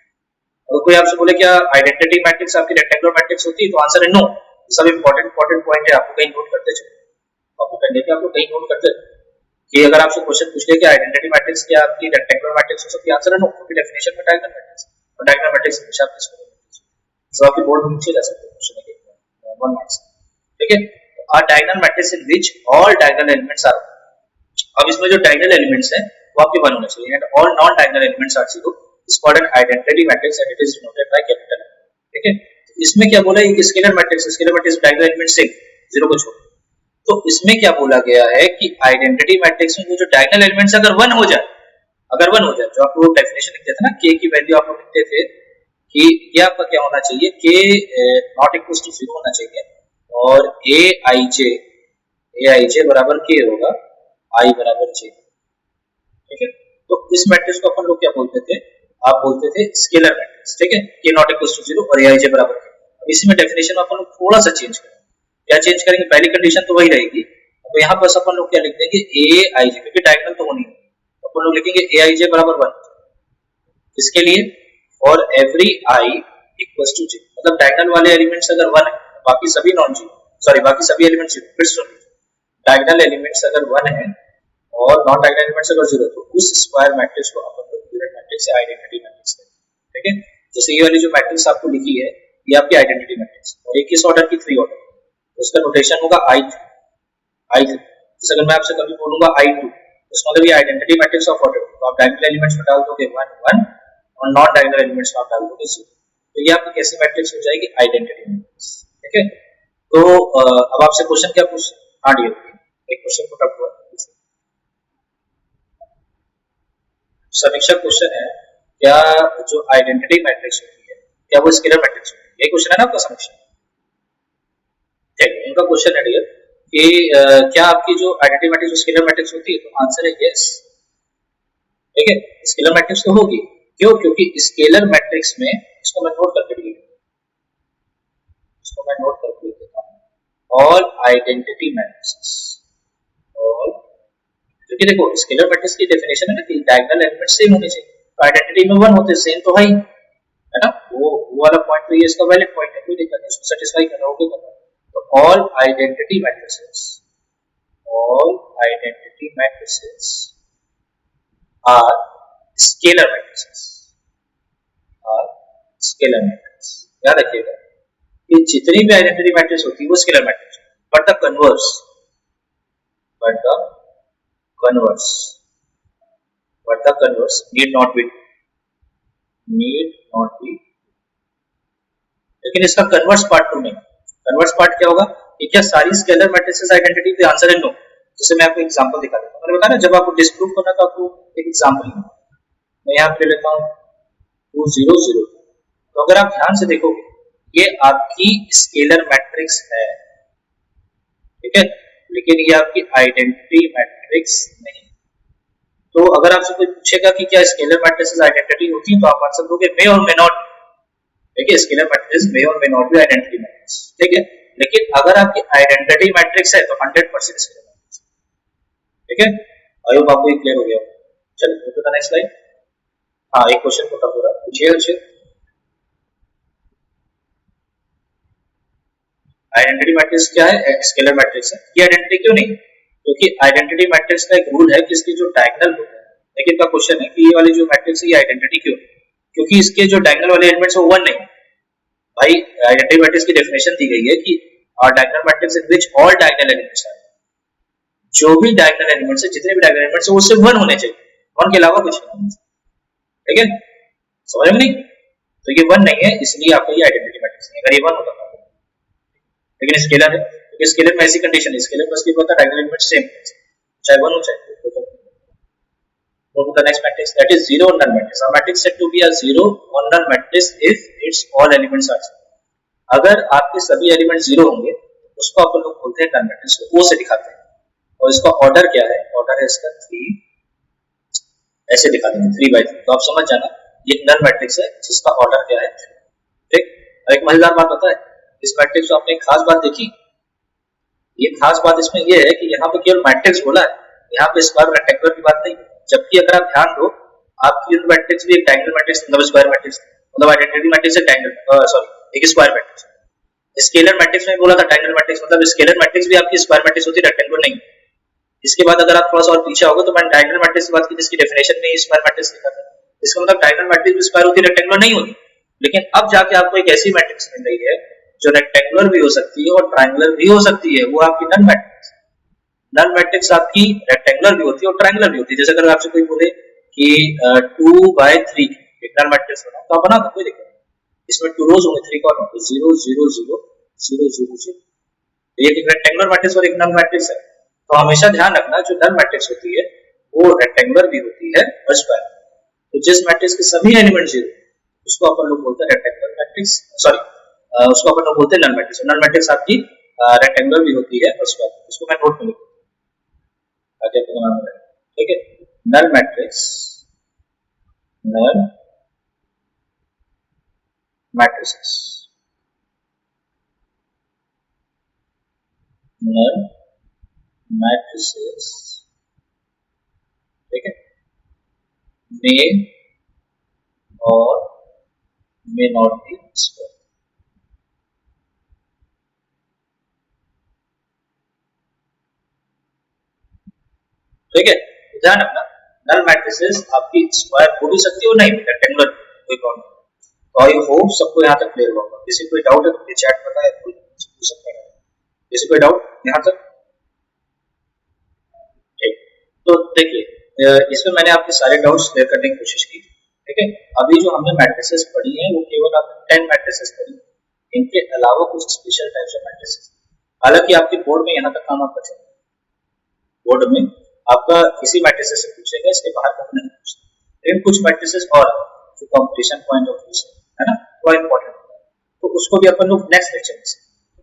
अगर कोई आपसे बोले क्या आइडेंटिटी मैट्रिक्स आपकी रेक्टेंगुलर मैट्रिक्स होती है, तो आंसर है नो। सब इंपॉर्टेंट पॉइंट है, आपको कहीं नोट करते चलो, कॉपी कर लेके आपको कहीं नोट करते कि अगर आपसे क्वेश्चन पूछ ले कि आइडेंटिटी मैट्रिक्स क्या आपकी रेक्टेंगुलर मैट्रिक्स हो सकती है, आंसर है नो, क्योंकि डेफिनेशन में डायगोनल मैट्रिक्स और डायगोनल मैट्रिक्स हमेशा आपके स्कूल में सो आपके बोर्ड में पूछे जा सकते हैं क्वेश्चन के 1 मार्क्स। ठीक है, a diagonal matrix in which all diagonal elements are, अब इसमें जो डायगोनल एलिमेंट्स हैं वो आपके 1 होने चाहिए, and all non diagonal elements are 0 is called an identity matrix and it is denoted by capital. ठीक है, इसमें क्या बोला, एक स्केलर मैट्रिक्स डायगोनल एलिमेंट्स से 0 को छोड़, तो इसमें क्या बोला गया है कि आइडेंटिटी मैट्रिक्स में वो जो डायगोनल एलिमेंट्स अगर 1 हो जाए, जो आपको डेफिनेशन लिखते थे ना, k की वैल्यू आप लोग लिखते थे कि ये आपका क्या होना चाहिए, k नॉट इक्वल टू 0 होना चाहिए और aij बराबर k होगा, i बराबर j। ठीक है, तो इस मैट्रिक्स को अपन लोग क्या बोलते थे, आप बोलते थे स्केलर मैट्रिक्स। ठीक है, k नॉट इक्वल टू 0 और aij बराबर k। अब इसी में डेफिनेशन अपन लोग थोड़ा सा चेंज करेंगे, क्या चेंज करेंगे, पहली कंडीशन तो वही रहेगी, तो यहाँ पर अपन लोग क्या लिख देंगे aij, क्योंकि डायगोनल तो होनी है, अपन लोग लिखेंगे aij बराबर 1। इसके लिए for every i equals to j, मतलब डायगोनल वाले एलिमेंट्स अगर 1 है बाकी सभी नॉन जीरो, सॉरी बाकी सभी एलिमेंट्स जीरो, फिर सुन डायगोनल एलिमेंट्स अगर 1 है और नॉन डायगोनल एलिमेंट्स अगर 0 तो उस स्क्वायर मैट्रिक्स को अपन लोग यूनिट मैट्रिक्स या आइडेंटिटी मैट्रिक्स कहते हैं। ठीक है, जैसे ये वाली जो मैट्रिक्स आपको लिखी है ये आपकी आइडेंटिटी मैट्रिक्स, और ये किस ऑर्डर की, 3 ऑर्डर, तो उसका नोटेशन होगा i3। जैसे अगर मैं आपसे कभी बोलूंगा i2, तो मतलब ये आइडेंटिटी मैट्रिक्स ऑफ ऑर्डर, तो आप डायगोनल एलिमेंट्स में डाल दोगे 1 1 और नॉन डायगोनल एलिमेंट्स में आप डाल दोगे 0, तो ये आपकी कैसी मैट्रिक्स हो जाएगी, आइडेंटिटी मैट्रिक्स। ठीक है, तो अब आपसे क्वेश्चन क्या पूछ, हाँ डियर एक क्वेश्चन पुट अप हुआ, समीक्षा क्वेश्चन है, क्या जो आइडेंटिटी मैट्रिक्स होती है क्या वो स्केलर मैट्रिक्स होती है, ये क्वेश्चन है ना आपका समीक्षा। ठीक, उनका क्वेश्चन है डियर कि क्या आपकी जो आइडेंटिटी मैट्रिक्स स्केलर मैट्रिक्स होती है, तो आंसर है यस। ठीक है, स्केलर मैट्रिक्स तो होगी, क्यों, क्योंकि स्केलर मैट्रिक्स में, इसको मैं नोट करके लिख देता हूं, ऑल आइडेंटिटी मैट्रिक्स, और क्योंकि देखो स्केलर मैट्रिक्स की डेफिनेशन है ना कि डायगोनल एलिमेंट सेम होने चाहिए, तो आइडेंटिटी में 1 होते सेम तो है ही, है ना, वो वाला पॉइंट तो ये इसका वैलिड पॉइंट है, कोई दिक्कत नहीं, इसको सेटिस्फाई करना होगा करना। तो all identity matrices are scalar matrices, याद रखिएगा कि जितनी भी आइडेंटिटी मैट्रिक्स होती है वो scalar matrix, but the converse need not be, लेकिन इसका कन्वर्स पार्ट तो नहीं। कन्वर्स पार्ट क्या होगा कि क्या सारी स्केलर मैट्रिसेस आइडेंटिटी, तो आंसर है नो। जैसे मैं आपको एग्जांपल दिखा देता हूं, मैंने बताया ना जब आपको डिस्प्रूव करना तो आपको एक एग्जांपल लेना, मैं यहां पे लेता हूं 200, तो अगर आप ध्यान से देखोगे ये आपकी स्केलर मैट्रिक्स है, ठीक है, लेकिन ये आपकी आइडेंटिटी मैट्रिक्स नहीं। तो अगर आपसे कोई पूछेगा कि क्या स्केलर मैट्रिसेस आइडेंटिटी होती है, तो आप आंसर दोगे मे और मे नॉट। देखिए स्केलर मैट्रिक्स मे और मे नॉट भी आइडेंटिटी मैट्रिक्स, ठीक है, लेकिन अगर आपकी आइडेंटिटी मैट्रिक्स है तो 100% स्केलर मैट्रिक्स। ठीक है, आई होप आपको ये क्लियर हो गया। चलिए तो नेक्स्ट स्लाइड। हाँ, एक क्वेश्चन पुट अप हो रहा है, पूछिए अच्छे। आइडेंटिटी मैट्रिक्स क्या है, स्केलर मैट्रिक्स है। ये आइडेंटिटी क्यों नहीं, क्योंकि आइडेंटिटी मैट्रिक्स का एक रूल है कि इसकी जो डायगोनल होता है, लेकिन का क्वेश्चन है कि ये वाली जो मैट्रिक्स है ये आइडेंटिटी क्यों, क्योंकि इसके जो डायगोनल वाले एलिमेंट्स है वो 1 नहीं। भाई आइडेंटिटी मैट्रिक्स की डेफिनेशन दी गई है कि diagonal matrix in which all diagonal elements are, जो भी डायगोनल एलिमेंट्स है, जितने भी डायगोनल एलिमेंट्स है वो सिर्फ 1 होने चाहिए, 1 के अलावा कुछ नहीं। ठीक है, समझ में नहीं, तो ये 1 नहीं है, इसलिए आपका ये आइडेंटिटी मैट्रिक्स नहीं। अगर ये 1 होता था, लेकिन स्केलर है, क्योंकि स्केलर में ऐसी कंडीशन है, स्केलर बस ये पता डायगोनल एलिमेंट सेम चाहे 1 हो चाहे 2 हो। Go to the next matrix, that is zero null matrix. A matrix said to be a zero or null matrix if its all elements are zero. अगर आपके सभी एलिमेंट 0 होंगे उसको अपन लोग बोलते हैं नल मैट्रिक्स, को O से दिखाते हैं। और इसका ऑर्डर क्या है, ऑर्डर है इसका 3 ऐसे दिखा देंगे 3/3, तो आप समझ जाना ये नल मैट्रिक्स है जिसका ऑर्डर क्या है 3। ठीक। एक मजेदार बात पता है, इस मैट्रिक्स में आपने एक खास बात देखी, ये खास बात इसमें ये है कि यहाँ पे केवल मैट्रिक्स बोला है, यहाँ पे स्क्वायर रेक्टेंगुलर की बात नहीं। जबकि अगर आप ध्यान दो, आपकी मैट्रिक्स भी एक ट्रायंगल मैट्रिक्स मतलब स्क्वायर मैट्रिक्स मतलब आइडेंटिटी मैट्रिक्स है ट्रायंगल सॉरी एक स्क्वायर मैट्रिक्स। स्केलर मैट्रिक्स में बोला था ट्रायंगल मैट्रिक्स मतलब स्केलर मैट्रिक्स भी आपकी स्क्वायर मैट्रिक्स होती है, रेक्टेंगुलर नहीं। इसके बाद अगर आप थोड़ा सा और पीछे आओगे तो मैंने ट्रायंगल मैट्रिक्स की बात की जिसकी डेफिनेशन में स्क्वायर मैट्रिक्स लिखा था, इसका मतलब ट्रायंगल मैट्रिक्स भी स्क्वायर होती है, रेक्टेंगुलर नहीं होती। लेकिन अब जाके आपको एक ऐसी मैट्रिक्स मिल रही है जो रेक्टेंगुलर भी हो सकती है और ट्रायंगुलर भी हो सकती है, वो आपकी नल मैट्रिक्स। नल मैट्रिक्स आपकी रेक्टेंगुलर भी होती है और ट्रायंगुलर भी होती है। जैसे अगर आपसे कोई बोले कि 2/3 एक नल मैट्रिक्स बनाओ तो आप बना दो, कोई दिक्कत नहीं। इसमें 2 रोज होंगे, 3 कॉलम, 0 0 0 0 0 0। एक रेक्टेंगुलर मैट्रिक्स और एक नल मैट्रिक्स है, तो हमेशा ध्यान रखना जो नल मैट्रिक्स होती है वो रेक्टेंगुलर भी होती है और स्क्वायर। तो जिस मैट्रिक्स के सभी एलिमेंट 0 उसको अपन लोग बोलते हैं रेक्टेंगुलर मैट्रिक्स, सॉरी उसको अपन लोग बोलते हैं नल मैट्रिक्स। नल मैट्रिक्स आपकी रेक्टेंगुलर भी होती है और स्क्वायर। इसको मैं नोट में लिखूंगा ताकि आपको नाम रहे। ठीक है, नल मैट्रिक्स, नल मैट्रिसेस, नल मैट्रिसेस, ठीक है, मे और मे नॉट बी स्क्वायर। ठीक है, ध्यान रखना नल मैट्रिसेस आपकी स्क्वायर हो भी सकती है और नहीं भी, रेक्टेंगुलर कोई प्रॉब्लम नहीं। तो आई होप सबको यहाँ तक क्लियर होगा। किसी कोई डाउट है तो चैट बताए, पूछ सकते हैं। किसी कोई डाउट यहाँ तक? ठीक, तो देखिए इसमें मैंने आपके सारे डाउट्स क्लियर करने की कोशिश की। ठीक है, अभी जो हमने मैट्रिसेस पढ़ी हैं वो केवल आपने 10 मैट्रिसेस पढ़ी, इनके अलावा कुछ स्पेशल टाइप्स ऑफ मैट्रिसेस। हालांकि आपके बोर्ड में यहाँ तक काम आपका चलेगा, बोर्ड में आपका इसी मैट्रिसेस से पूछेगा, इसके बाहर का नहीं पूछता। लेकिन कुछ मैट्रिसेस और जो कंपटीशन पॉइंट ऑफ व्यू से है ना वो इंपॉर्टेंट होता है, तो उसको भी अपन लोग नेक्स्ट लेक्चर में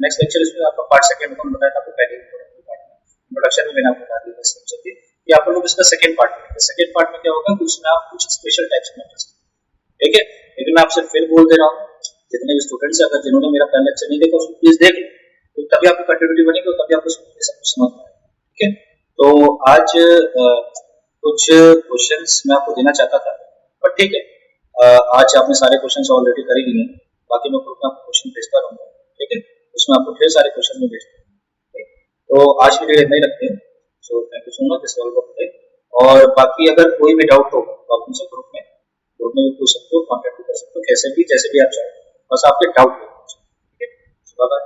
नेक्स्ट लेक्चर इसमें आपका पार्ट सेकंड को बताया था, आपको पहले इंट्रोडक्शन में मैंने आपको बता दिया इस लेक्चर के कि आप लोग इसका सेकंड पार्ट में, सेकंड पार्ट में क्या होगा कि उसमें आप कुछ स्पेशल टाइप्स ऑफ मैट्रिसेस। ठीक है, लेकिन मैं आपसे फिर बोल दे रहा हूँ, जितने भी स्टूडेंट्स अगर जिन्होंने मेरा पहला लेक्चर नहीं देखा उसको प्लीज देख लो, तो तभी आपकी कंटिन्यूटी बनेगी और तभी आपको सब कुछ समझ में आएगा। ठीक है, तो आज कुछ क्वेश्चंस मैं आपको देना चाहता था, पर ठीक है आज आपने सारे क्वेश्चंस ऑलरेडी कर ही लिए हैं। बाकी मैं ग्रुप में आपको क्वेश्चन भेजता रहूंगा। ठीक है, उसमें आपको ढेर सारे क्वेश्चन में भेजता हूँ। तो आज की वीडियो इतना ही रखते हैं। So thank you so much this all for today. और बाकी अगर कोई भी डाउट हो तो आप मुझसे ग्रुप में भी पूछ सकते हो, कॉन्टेक्ट भी कर सकते हो, कैसे भी जैसे भी आप चाहो, बस आपके डाउट हो। ठीक है, बाय बाय।